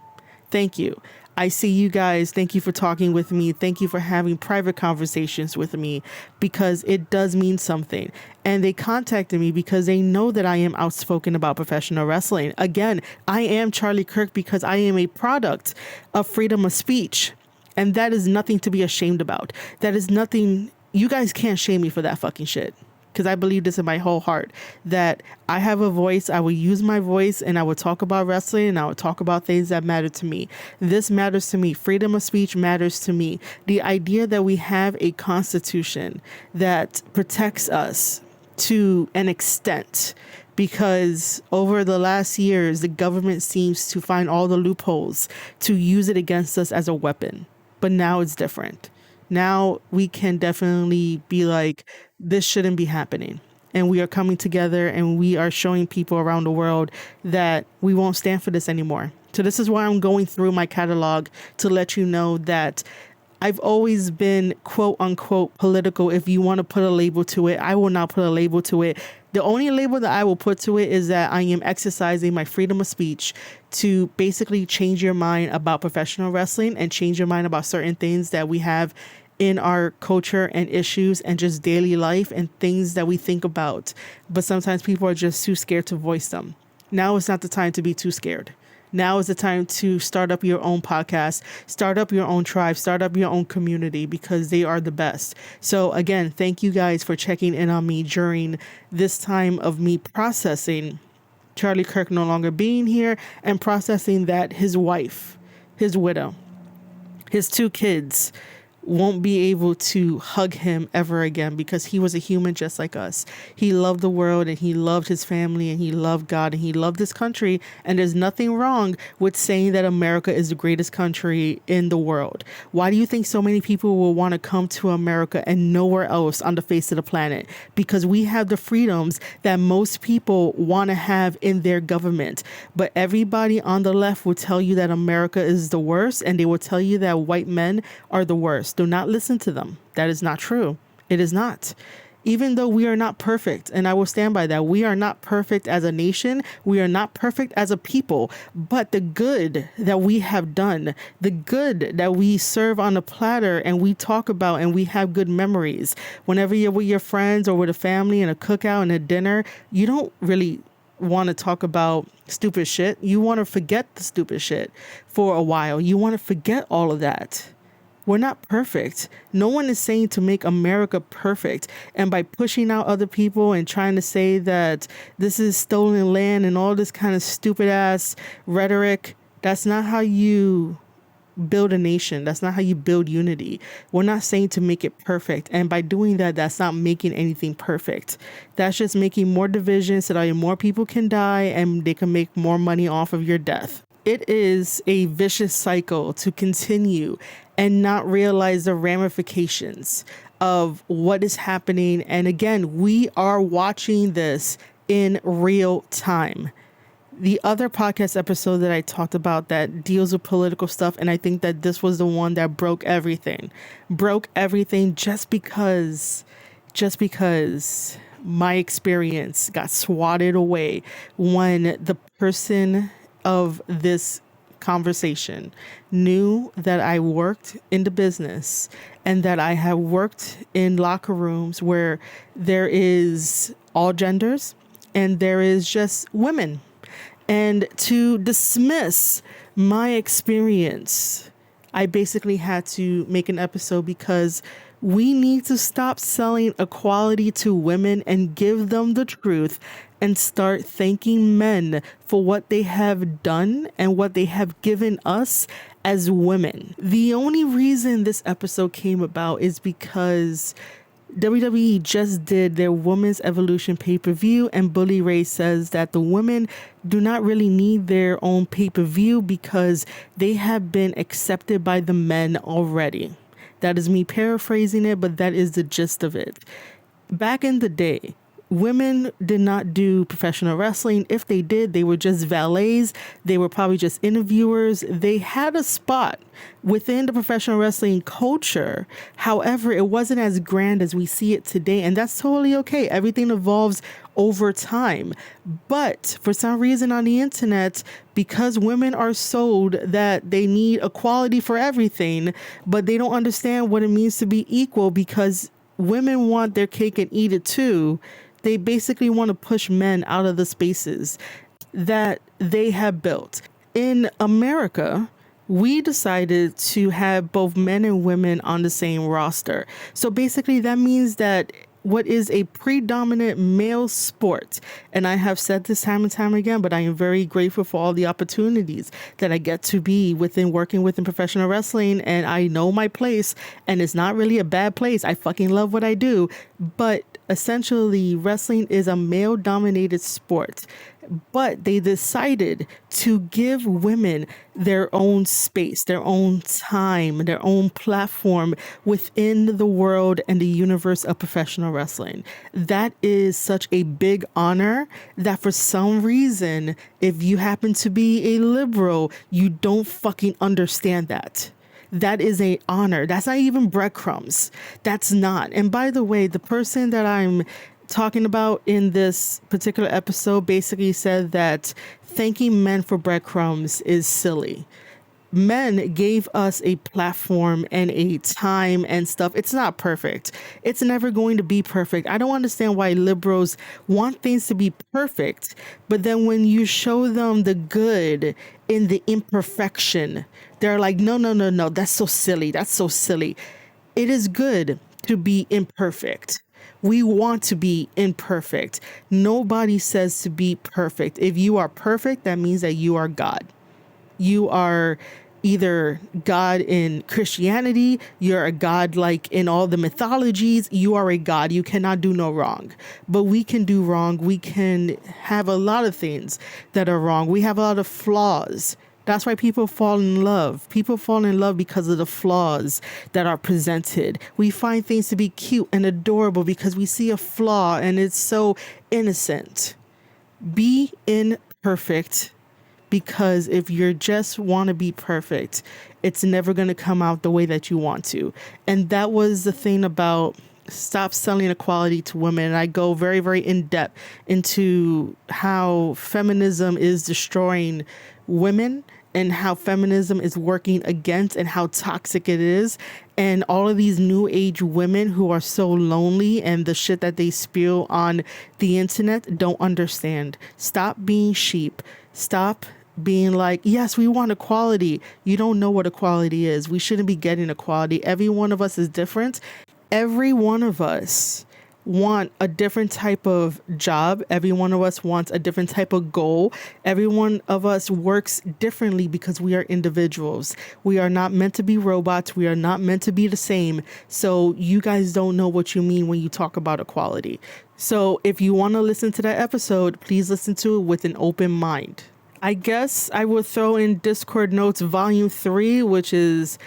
Thank you. I see you guys. Thank you for talking with me. Thank you for having private conversations with me, because it does mean something. And they contacted me because they know that I am outspoken about professional wrestling. Again, I am Charlie Kirk because I am a product of freedom of speech. And that is nothing to be ashamed about. That is nothing. You guys can't shame me for that fucking shit. Because I believe this in my whole heart, that I have a voice. I will use my voice and I will talk about wrestling and I will talk about things that matter to me. This matters to me. Freedom of speech matters to me. The idea that we have a constitution that protects us to an extent, because over the last years, the government seems to find all the loopholes to use it against us as a weapon. But now it's different. Now we can definitely be like, this shouldn't be happening. And we are coming together and we are showing people around the world that we won't stand for this anymore. So this is why I'm going through my catalog to let you know that I've always been quote unquote political. If you want to put a label to it, I will not put a label to it. The only label that I will put to it is that I am exercising my freedom of speech to basically change your mind about professional wrestling and change your mind about certain things that we have in our culture and issues and just daily life and things that we think about. But sometimes people are just too scared to voice them. Now is not the time to be too scared. Now is the time to start up your own podcast, start up your own tribe, start up your own community, because they are the best. So again, thank you guys for checking in on me during this time of me processing Charlie Kirk no longer being here and processing that his wife, his widow, his 2 kids won't be able to hug him ever again, because he was a human just like us. He loved the world and he loved his family and he loved God and he loved this country. And there's nothing wrong with saying that America is the greatest country in the world. Why do you think so many people will want to come to America and nowhere else on the face of the planet? Because we have the freedoms that most people want to have in their government. But everybody on the left will tell you that America is the worst, and they will tell you that white men are the worst. Do not listen to them. That is not true. It is not. Even though we are not perfect, and I will stand by that. We are not perfect as a nation. We are not perfect as a people. But the good that we have done, the good that we serve on a platter and we talk about and we have good memories. Whenever you're with your friends or with a family and a cookout and a dinner, you don't really want to talk about stupid shit. You want to forget the stupid shit for a while. You want to forget all of that. We're not perfect. No one is saying to make America perfect. And by pushing out other people and trying to say that this is stolen land and all this kind of stupid ass rhetoric, that's not how you build a nation. That's not how you build unity. We're not saying to make it perfect. And by doing that, that's not making anything perfect. That's just making more division so that more people can die and they can make more money off of your death. It is a vicious cycle to continue and not realize the ramifications of what is happening. And again, we are watching this in real time. The other podcast episode that I talked about that deals with political stuff, and I think that this was the one that broke everything just because my experience got swatted away when the person of this conversation knew that I worked in the business and that I have worked in locker rooms where there is all genders and there is just women. And to dismiss my experience, I basically had to make an episode because we need to stop selling equality to women and give them the truth and start thanking men for what they have done and what they have given us as women. The only reason this episode came about is because WWE just did their Women's Evolution pay-per-view, and Bully Ray says that the women do not really need their own pay-per-view because they have been accepted by the men already. That is me paraphrasing it, but that is the gist of it. Back in the day, women did not do professional wrestling. If they did, they were just valets. They were probably just interviewers. They had a spot within the professional wrestling culture. However, it wasn't as grand as we see it today. And that's totally okay. Everything evolves over time. But for some reason on the internet, because women are sold that they need equality for everything, but they don't understand what it means to be equal because women want their cake and eat it too. They basically want to push men out of the spaces that they have built. In America, we decided to have both men and women on the same roster. So basically that means that what is a predominant male sport, and I have said this time and time again, but I am very grateful for all the opportunities that I get to be working within professional wrestling, and I know my place, and it's not really a bad place. I fucking love what I do, but essentially wrestling is a male-dominated sport. But they decided to give women their own space, their own time, their own platform within the world and the universe of professional wrestling. That is such a big honor that for some reason, if you happen to be a liberal, you don't fucking understand that. That is an honor. That's not even breadcrumbs. That's not. And by the way, the person that I'm talking about in this particular episode basically said that thanking men for breadcrumbs is silly. Men gave us a platform and a time and stuff. It's not perfect. It's never going to be perfect. I don't understand why liberals want things to be perfect, but then when you show them the good in the imperfection, they're like, no, that's so silly. That's so silly. It is good to be imperfect. We want to be imperfect. Nobody says to be perfect. If you are perfect, that means that you are God. You are either God in Christianity, you're a God like in all the mythologies, you are a God. You cannot do no wrong. But we can do wrong. We can have a lot of things that are wrong. We have a lot of flaws. That's why people fall in love. People fall in love because of the flaws that are presented. We find things to be cute and adorable because we see a flaw and it's so innocent. Be imperfect, because if you just want to be perfect, it's never going to come out the way that you want to. And that was the thing about stop selling equality to women. And I go very, very in depth into how feminism is destroying women and how feminism is working against and how toxic it is. And all of these new age women who are so lonely and the shit that they spew on the internet don't understand. Stop being sheep. Stop being like, yes, we want equality. You don't know what equality is. We shouldn't be getting equality. Every one of us is different. Every one of us want a different type of job. Every one of us wants a different type of goal. Every one of us works differently because we are individuals. We are not meant to be robots. We are not meant to be the same. So you guys don't know what you mean when you talk about equality. So if you want to listen to that episode, please listen to it with an open mind. I guess I will throw in Discord Notes Volume 3, which is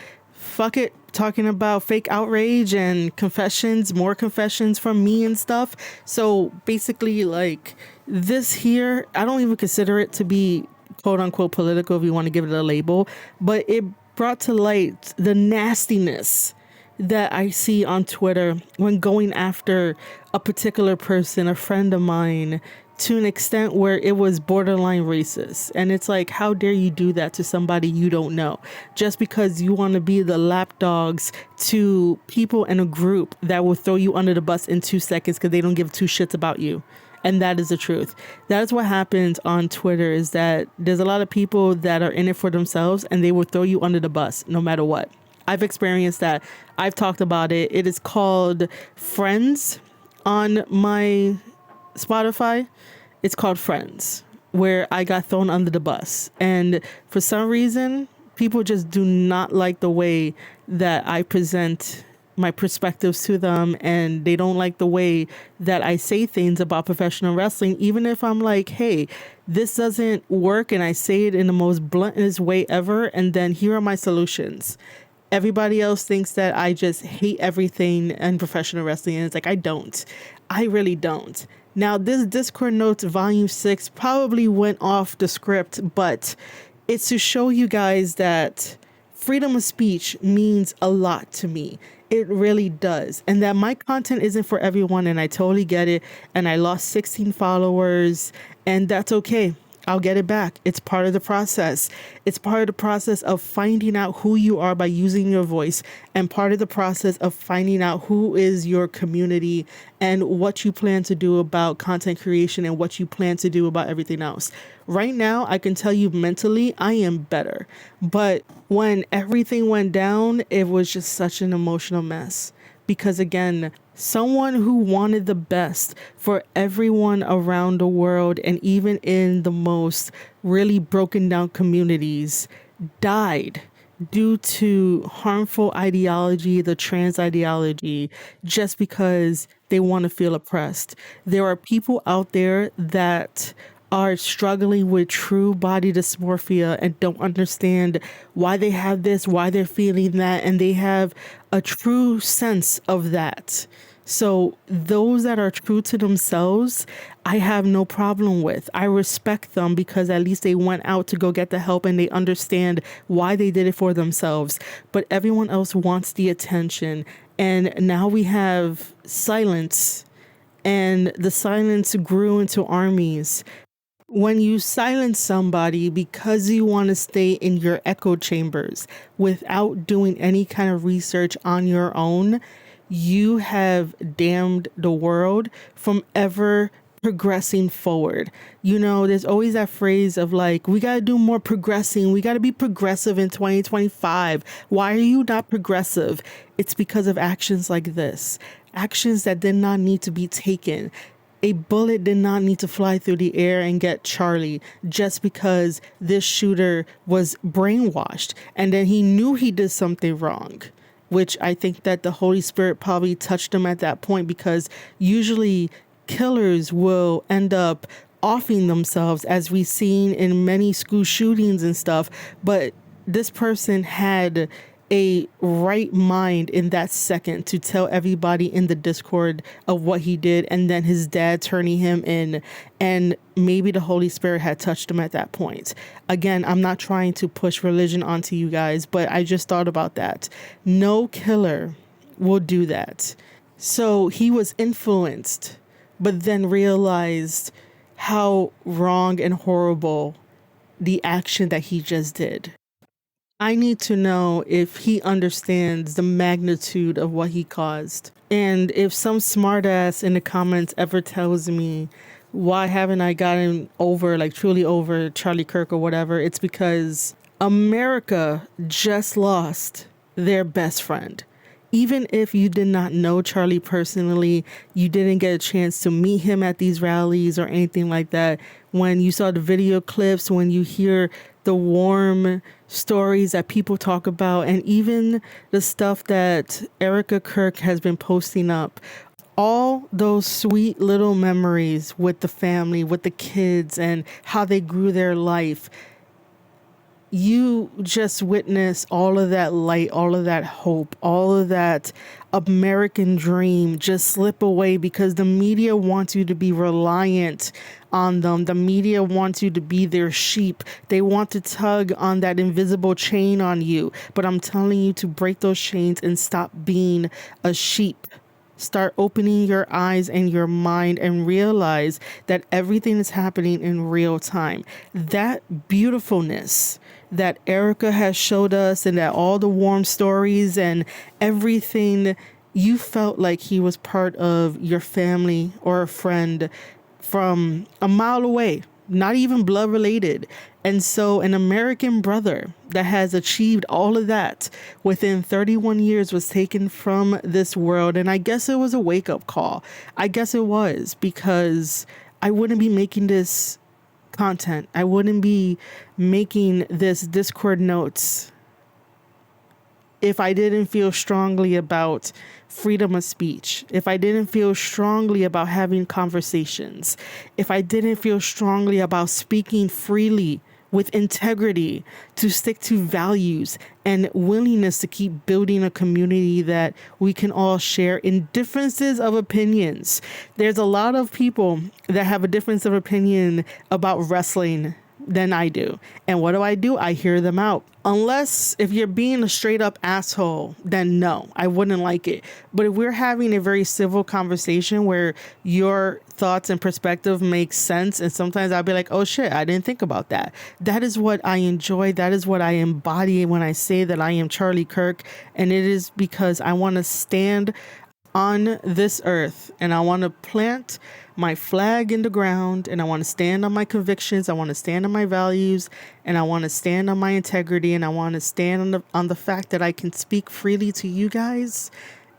fuck it, talking about fake outrage and confessions, more confessions from me and stuff. So basically, like, this here, I don't even consider it to be quote unquote political, if you want to give it a label, but it brought to light the nastiness that I see on Twitter when going after a particular person, a friend of mine, to an extent where it was borderline racist. And it's like, how dare you do that to somebody you don't know, just because you want to be the lapdogs to people in a group that will throw you under the bus in 2 seconds because they don't give two shits about you. And that is the truth. That is what happens on Twitter, is that there's a lot of people that are in it for themselves and they will throw you under the bus no matter what. I've experienced that. I've talked about it. It is called Friends on my Spotify. It's called Friends, where I got thrown under the bus. And for some reason, people just do not like the way that I present my perspectives to them, and they don't like the way that I say things about professional wrestling, even if I'm like, hey, this doesn't work, and I say it in the most bluntest way ever, and then here are my solutions. Everybody else thinks that I just hate everything in professional wrestling, and it's like, I don't. I really don't. Now, this Discord Notes Volume 6 probably went off the script, but it's to show you guys that freedom of speech means a lot to me. It really does. And that my content isn't for everyone, and I totally get it. And I lost 16 followers, and that's okay. I'll get it back. It's part of the process. It's part of the process of finding out who you are by using your voice, and part of the process of finding out who is your community and what you plan to do about content creation and what you plan to do about everything else. Right now, I can tell you mentally, I am better. But when everything went down, it was just such an emotional mess. Because again, someone who wanted the best for everyone around the world, and even in the most really broken down communities, died due to harmful ideology, the trans ideology, just because they want to feel oppressed. There are people out there that are struggling with true body dysmorphia and don't understand why they have this, why they're feeling that, and they have a true sense of that. So those that are true to themselves, I have no problem with. I respect them because at least they went out to go get the help and they understand why they did it for themselves. But everyone else wants the attention. And now we have silence, and the silence grew into armies. When you silence somebody because you want to stay in your echo chambers without doing any kind of research on your own, you have damned the world from ever progressing forward. You know, there's always that phrase of like, we got to do more progressing. We got to be progressive in 2025. Why are you not progressive? It's because of actions like this. Actions that did not need to be taken. A bullet did not need to fly through the air and get Charlie just because this shooter was brainwashed and then he knew he did something wrong, which I think that the Holy Spirit probably touched him at that point, because usually killers will end up offing themselves, as we've seen in many school shootings and stuff. But this person had a right mind in that second to tell everybody in the Discord of what he did, and then his dad turning him in, and maybe the Holy Spirit had touched him at that point. Again, I'm not trying to push religion onto you guys, but I just thought about that. No killer will do that. So he was influenced, but then realized how wrong and horrible the action that he just did. I need to know if he understands the magnitude of what he caused. And if some smartass in the comments ever tells me, why haven't I gotten over, like truly over Charlie Kirk or whatever, it's because America just lost their best friend. Even if you did not know Charlie personally, you didn't get a chance to meet him at these rallies or anything like that, when you saw the video clips, when you hear the warm stories that people talk about, and even the stuff that Erica Kirk has been posting up, all those sweet little memories with the family, with the kids, and how they grew their life. you just witness all of that light, all of that hope, all of that American dream just slip away because the media wants you to be reliant on them. The media wants you to be their sheep. They want to tug on that invisible chain on you. But I'm telling you to break those chains and stop being a sheep. Start opening your eyes and your mind and realize that everything is happening in real time. That beautifulness that Erica has showed us, and that all the warm stories and everything, you felt like he was part of your family or a friend from a mile away, not even blood related. And so an American brother that has achieved all of that within 31 years was taken from this world. And I guess it was a wake up call. I guess it was, because I wouldn't be making this content. I wouldn't be making this Discord notes if I didn't feel strongly about freedom of speech, if I didn't feel strongly about having conversations, if I didn't feel strongly about speaking freely with integrity, to stick to values and willingness to keep building a community that we can all share in differences of opinions. There's a lot of people that have a difference of opinion about wrestling than I do. And what do? I hear them out. Unless if you're being a straight up asshole, then no, I wouldn't like it. But if we're having a very civil conversation where your thoughts and perspective make sense, and sometimes I'll be like, oh shit, I didn't think about that. That is what I enjoy. That is what I embody when I say that I am Charlie Kirk. And it is because I want to stand on this earth and I want to plant my flag in the ground, and I want to stand on my convictions. I want to stand on my values, and I want to stand on my integrity, and I want to stand on the fact that I can speak freely to you guys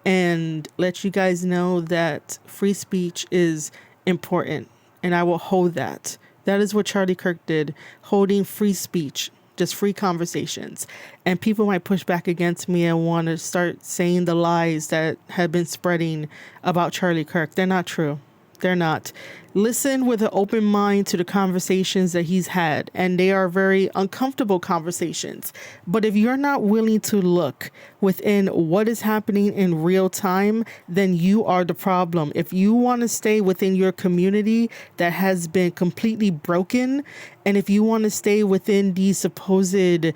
and let you guys know that free speech is important, and I will hold that. That is what Charlie Kirk did, holding free speech, just free conversations. And people might push back against me and want to start saying the lies that have been spreading about Charlie Kirk. They're not true. They're not. Listen with an open mind to the conversations that he's had, and they are very uncomfortable conversations. But if you're not willing to look within what is happening in real time, then you are the problem. If you want to stay within your community that has been completely broken, and if you want to stay within these supposed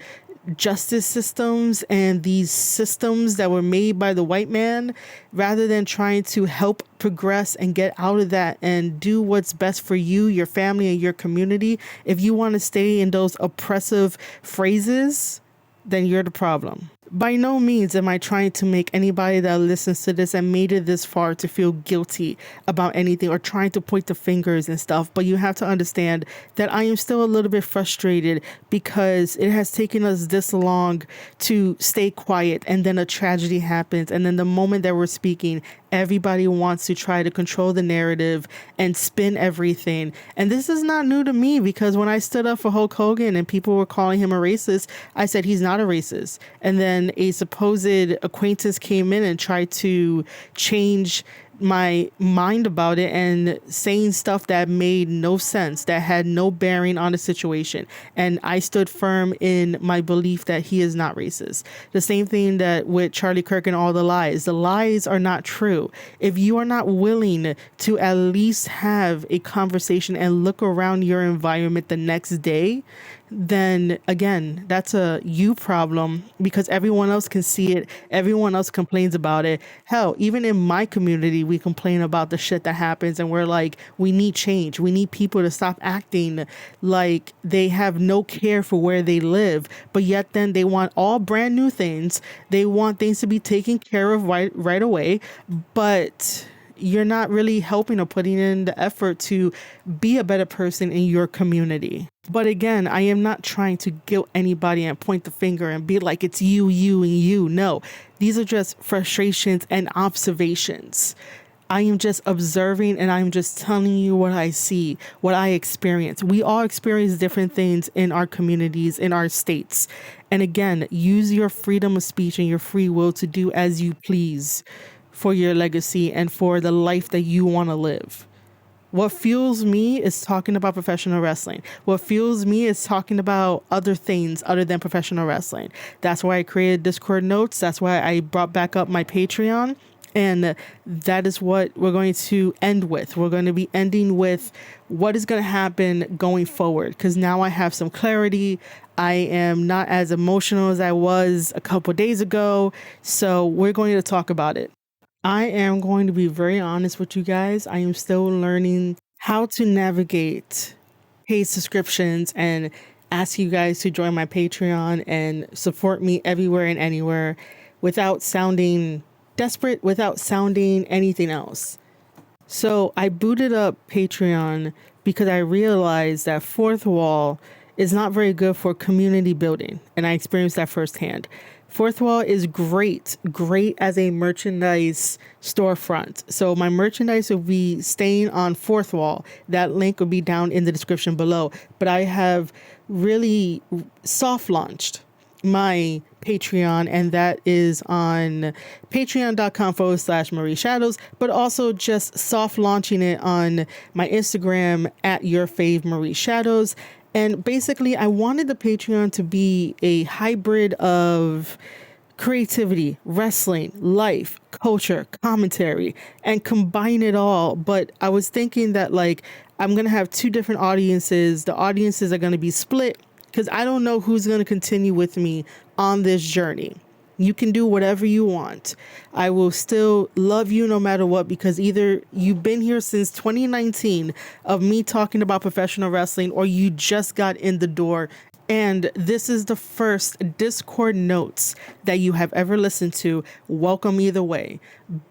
justice systems and these systems that were made by the white man, rather than trying to help progress and get out of that and do what's best for you, your family, and your community, if you want to stay in those oppressive phrases, then you're the problem. By no means am I trying to make anybody that listens to this and made it this far to feel guilty about anything or trying to point the fingers and stuff. But you have to understand that I am still a little bit frustrated because it has taken us this long to stay quiet, and then a tragedy happens. And then the moment that we're speaking, everybody wants to try to control the narrative and spin everything. And this is not new to me, because when I stood up for Hulk Hogan and people were calling him a racist, I said he's not a racist. And then a supposed acquaintance came in and tried to change my mind about it and saying stuff that made no sense, that had no bearing on the situation. And I stood firm in my belief that he is not racist. The same thing that with Charlie Kirk and all the lies. The lies are not true. If you are not willing to at least have a conversation and look around your environment the next day, then again, that's a you problem, because everyone else can see it. Everyone else complains about it. Hell, even in my community, we complain about the shit that happens, and we're like, we need change. We need people to stop acting like they have no care for where they live, but yet then they want all brand new things. They want things to be taken care of right away, but you're not really helping or putting in the effort to be a better person in your community. But again, I am not trying to guilt anybody and point the finger and be like, it's you, you, and you. No, these are just frustrations and observations. I am just observing, and I'm just telling you what I see, what I experience. We all experience different things in our communities, in our states. And again, use your freedom of speech and your free will to do as you please for your legacy and for the life that you want to live. What fuels me is talking about professional wrestling. What fuels me is talking about other things other than professional wrestling. That's why I created Discord notes. That's why I brought back up my Patreon. And that is what we're going to end with. We're going to be ending with what is going to happen going forward, because now I have some clarity. I am not as emotional as I was a couple days ago. So we're going to talk about it. I am going to be very honest with you guys. I am still learning how to navigate paid subscriptions and ask you guys to join my Patreon and support me everywhere and anywhere without sounding desperate, without sounding anything else. So I booted up Patreon because I realized that fourth wall is not very good for community building, and I experienced that firsthand. Fourth wall is great as a merchandise storefront. So my merchandise will be staying on fourth wall. That link will be down in the description below. But I have really soft launched my Patreon, and that is on patreon.com/Marie Shadows, but also just soft launching it on my Instagram at your fave Marie Shadows. And basically, I wanted the Patreon to be a hybrid of creativity, wrestling, life, culture, commentary, and combine it all. But I was thinking that, like, I'm going to have two different audiences. The audiences are going to be split because I don't know who's going to continue with me on this journey. You can do whatever you want. I will still love you no matter what, because either you've been here since 2019 of me talking about professional wrestling, or you just got in the door. And this is the first Discord notes that you have ever listened to. Welcome either way.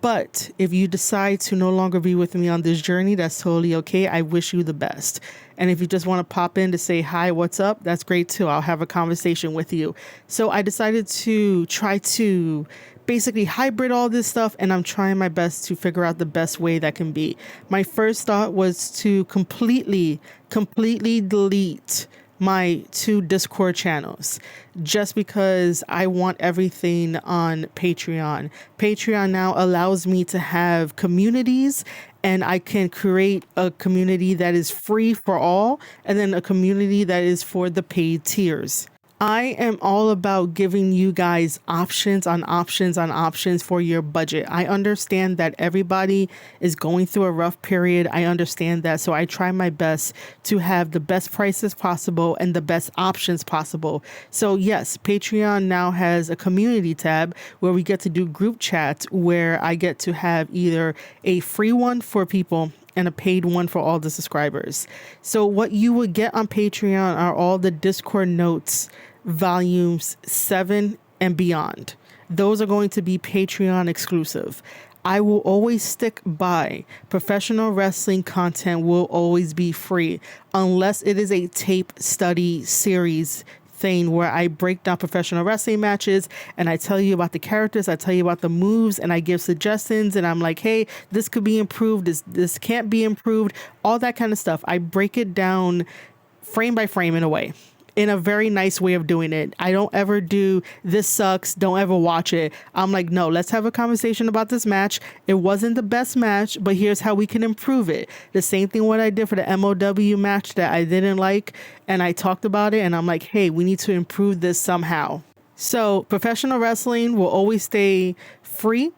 But if you decide to no longer be with me on this journey, that's totally okay. I wish you the best. And if you just want to pop in to say hi, what's up, that's great too. I'll have a conversation with you. So I decided to try to basically hybrid all this stuff, and I'm trying my best to figure out the best way that can be. My first thought was to completely delete my two Discord channels, just because I want everything on Patreon. Patreon now allows me to have communities, and I can create a community that is free for all, and then a community that is for the paid tiers. I am all about giving you guys options on options on options for your budget. I understand that everybody is going through a rough period. I understand that. So I try my best to have the best prices possible and the best options possible. So yes, Patreon now has a community tab where we get to do group chats, where I get to have either a free one for people and a paid one for all the subscribers. So what you would get on Patreon are all the Discord notes, volumes 7 and beyond. Those are going to be Patreon exclusive. I will always stick by professional wrestling content will always be free, unless it is a tape study series thing where I break down professional wrestling matches and I tell you about the characters, I tell you about the moves, and I give suggestions, and I'm like, hey, this could be improved, this can't be improved, all that kind of stuff. I break it down frame by frame in a way. In a very nice way of doing it. I don't ever do this sucks, don't ever watch it. I'm like, no, let's have a conversation about this match. It wasn't the best match, but here's how we can improve it. The same thing what I did for the MOW match that I didn't like, and I talked about it, and I'm like, hey, we need to improve this somehow. So professional wrestling will always stay free.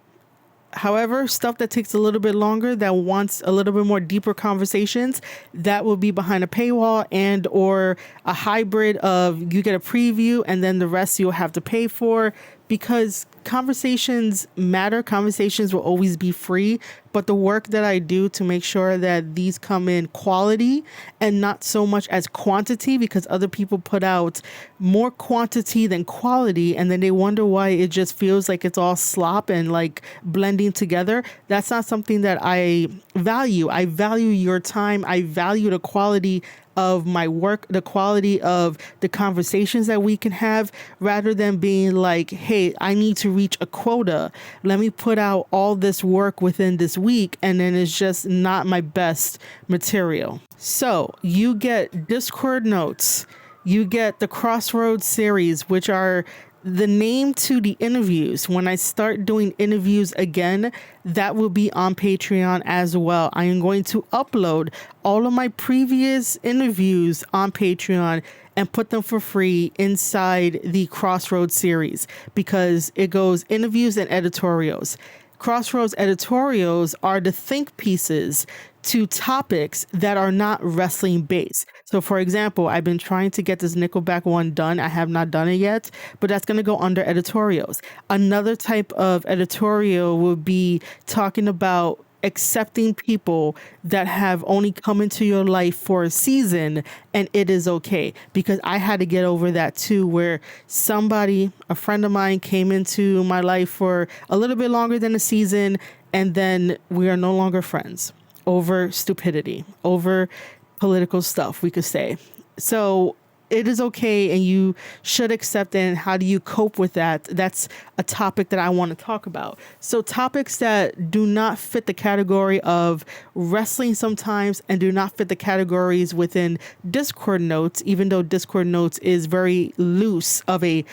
However, stuff that takes a little bit longer, that wants a little bit more deeper conversations, that will be behind a paywall, and or a hybrid of you get a preview and then the rest you'll have to pay for, because conversations matter. Conversations will always be free, but the work that I do to make sure that these come in quality and not so much as quantity, because other people put out more quantity than quality, and then they wonder why it just feels like it's all slop and like blending together. That's not something that I value. I value your time. I value the quality of my work, the quality of the conversations that we can have, rather than being like, hey, I need to reach a quota. Let me put out all this work within this week, and then it's just not my best material. So you get Discord notes, you get the Crossroads series, which are the name to the interviews, when I start doing interviews again, that will be on Patreon as well. I am going to upload all of my previous interviews on Patreon and put them for free inside the Crossroads series, because it goes interviews and editorials. Crossroads editorials are the think pieces to topics that are not wrestling based. So for example, I've been trying to get this Nickelback one done. I have not done it yet, but that's going to go under editorials. Another type of editorial will be talking about accepting people that have only come into your life for a season, and it is okay, because I had to get over that too, where a friend of mine came into my life for a little bit longer than a season, and then we are no longer friends over stupidity, over political stuff, we could say. So it is okay, and you should accept it. And how do you cope with that? That's a topic that I want to talk about. So topics that do not fit the category of wrestling sometimes, and do not fit the categories within Discord notes, even though Discord notes is very loose of a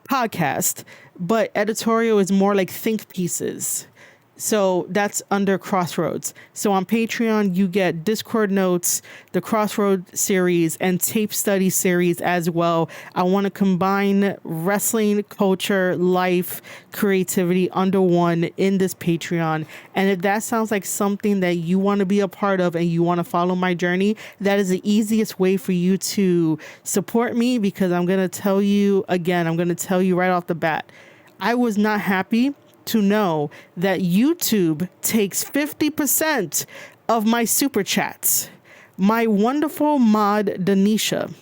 podcast, but editorial is more like think pieces. So that's under Crossroads. So on Patreon, you get Discord notes, the Crossroads series, and tape study series as well. I want to combine wrestling, culture, life, creativity under one in this Patreon. And if that sounds like something that you want to be a part of and you want to follow my journey, that is the easiest way for you to support me, because I'm going to tell you right off the bat, I was not happy to know that YouTube takes 50% of my super chats. My wonderful mod, Denisha,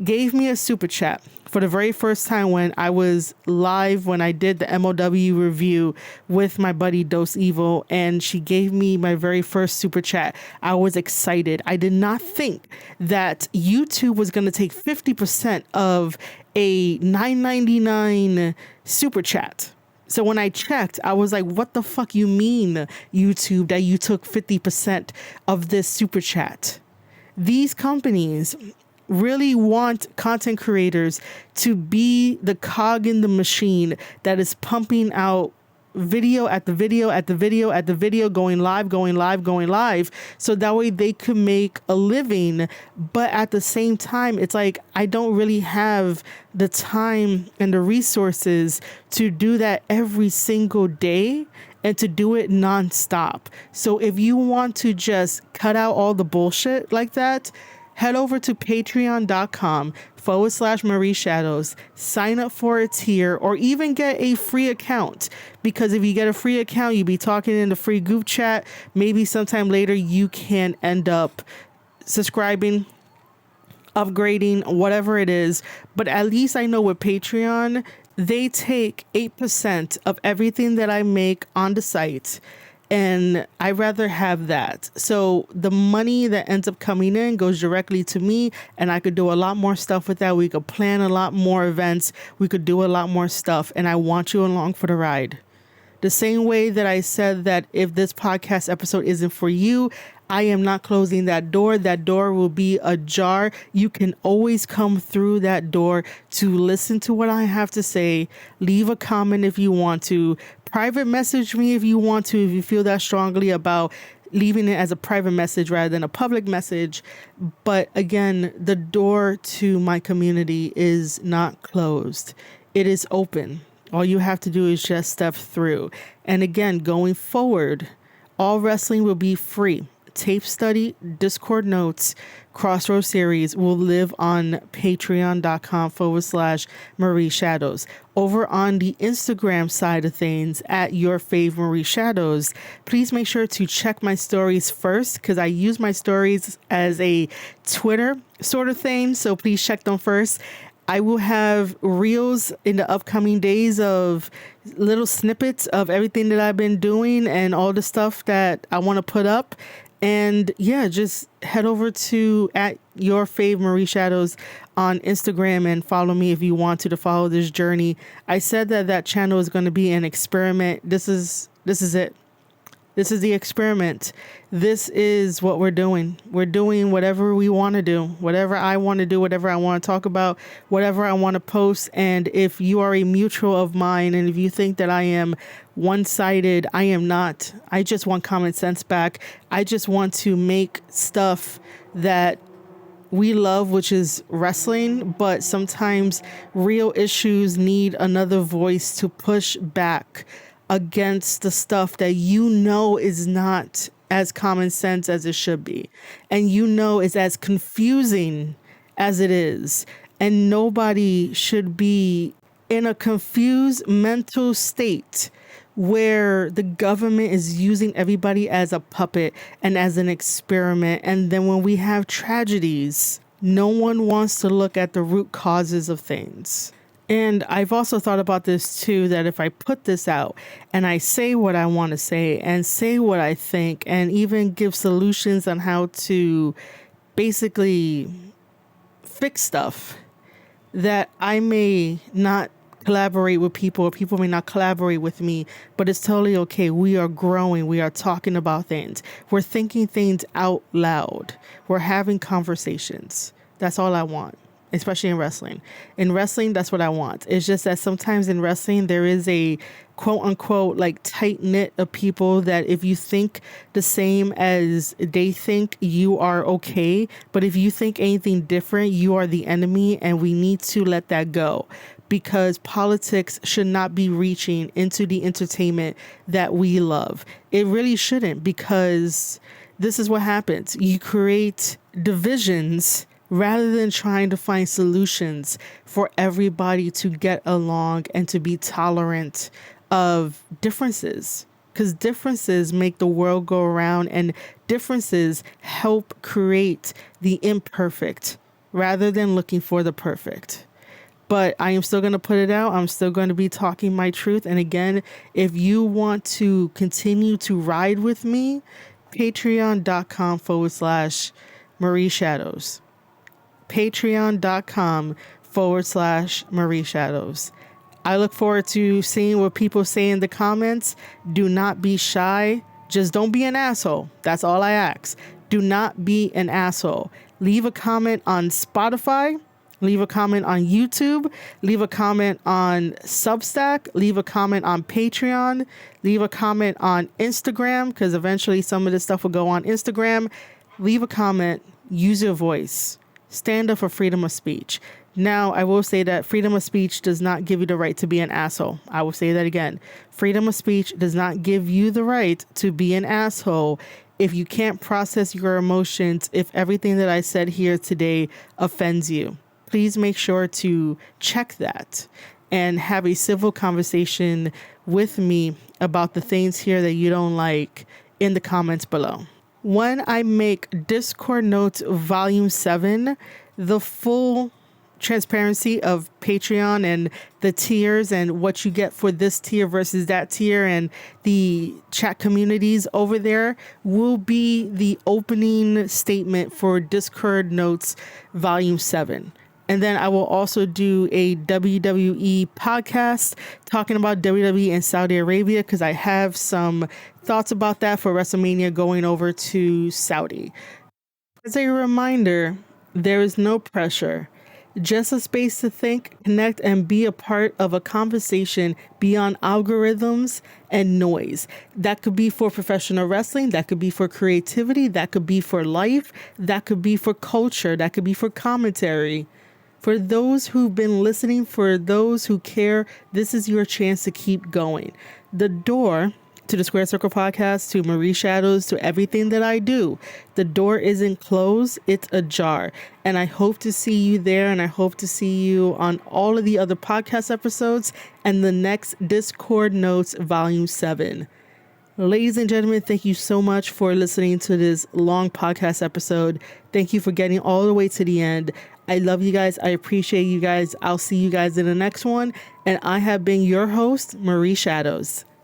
gave me a super chat for the very first time when I was live, when I did the MOW review with my buddy Dose Evil, and she gave me my very first super chat. I was excited. I did not think that YouTube was going to take 50% of a $9.99 super chat. So when I checked, I was like, what the fuck you mean, YouTube, that you took 50% of this super chat? These companies really want content creators to be the cog in the machine that is pumping out video at the video at the video at the video, going live, so that way they could make a living. But at the same time, it's like, I don't really have the time and the resources to do that every single day and to do it nonstop. So if you want to just cut out all the bullshit like that, head over to patreon.com/Marie Shadows, sign up for a tier, or even get a free account. Because if you get a free account, you'll be talking in the free group chat. Maybe sometime later you can end up subscribing, upgrading, whatever it is. But at least I know with Patreon, they take 8% of everything that I make on the site. And I rather have that. So the money that ends up coming in goes directly to me, and I could do a lot more stuff with that. We could plan a lot more events. We could do a lot more stuff. And I want you along for the ride. The same way that I said that if this podcast episode isn't for you, I am not closing that door. That door will be ajar. You can always come through that door to listen to what I have to say. Leave a comment if you want to. Private message me if you want to, if you feel that strongly about leaving it as a private message rather than a public message. But again, the door to my community is not closed. It is open. All you have to do is just step through. And again, going forward, all wrestling will be free. Tape study, Discord notes, Crossroads series will live on patreon.com/Marie Shadows. Over on the Instagram side of things, at Your Fave Marie Shadows, please make sure to check my stories first, because I use my stories as a Twitter sort of thing. So please check them first. I will have reels in the upcoming days of little snippets of everything that I've been doing and all the stuff that I want to put up. And yeah, just head over to at Your Fave Marie Shadows on Instagram and follow me if you want to follow this journey. I said that channel is going to be an experiment. This is it. This is the experiment. This is what we're doing. We're doing whatever we want to do, whatever I want to do, whatever I want to talk about, whatever I want to post. And if you are a mutual of mine, and if you think that I am one-sided, I am not. I just want common sense back. I just want to make stuff that we love, which is wrestling, but sometimes real issues need another voice to push back against the stuff that you know is not as common sense as it should be, and you know is as confusing as it is. And nobody should be in a confused mental state where the government is using everybody as a puppet and as an experiment. And then when we have tragedies, no one wants to look at the root causes of things. And I've also thought about this too, that if I put this out and I say what I want to say and say what I think and even give solutions on how to basically fix stuff, that I may not collaborate with people, or people may not collaborate with me, but it's totally okay. We are growing. We are talking about things. We're thinking things out loud. We're having conversations. That's all I want, especially in wrestling. In wrestling, that's what I want. It's just that sometimes in wrestling, there is a quote unquote like tight knit of people that if you think the same as they think, you are okay. But if you think anything different, you are the enemy, and we need to let that go, because politics should not be reaching into the entertainment that we love. It really shouldn't, because this is what happens. You create divisions rather than trying to find solutions for everybody to get along and to be tolerant of differences, because differences make the world go around, and differences help create the imperfect rather than looking for the perfect. But I am still going to put it out. I'm still going to be talking my truth. And again, if you want to continue to ride with me, patreon.com/Marie Shadows. Patreon.com/Marie Shadows. I look forward to seeing what people say in the comments. Do not be shy. Just don't be an asshole. That's all I ask. Do not be an asshole. Leave a comment on Spotify. Leave a comment on YouTube. Leave a comment on Substack. Leave a comment on Patreon. Leave a comment on Instagram, because eventually some of this stuff will go on Instagram. Leave a comment. Use your voice. Stand up for freedom of speech. Now, I will say that freedom of speech does not give you the right to be an asshole. I will say that again. Freedom of speech does not give you the right to be an asshole if you can't process your emotions, if everything that I said here today offends you. Please make sure to check that and have a civil conversation with me about the things here that you don't like in the comments below. When I make Discord Notes Volume 7, the full transparency of Patreon and the tiers and what you get for this tier versus that tier and the chat communities over there will be the opening statement for Discord Notes Volume 7. And then I will also do a WWE podcast talking about WWE in Saudi Arabia, because I have some thoughts about that for WrestleMania going over to Saudi. As a reminder, there is no pressure, just a space to think, connect, and be a part of a conversation beyond algorithms and noise. That could be for professional wrestling, that could be for creativity, that could be for life, that could be for culture, that could be for commentary. For those who've been listening, for those who care, this is your chance to keep going. The door to the Square Circle podcast, to Marie Shadows, to everything that I do, the door isn't closed, it's ajar. And I hope to see you there, and I hope to see you on all of the other podcast episodes and the next Discord Notes Volume 7. Ladies and gentlemen, thank you so much for listening to this long podcast episode. Thank you for getting all the way to the end. I love you guys. I appreciate you guys. I'll see you guys in the next one. And I have been your host, Marie Shadows.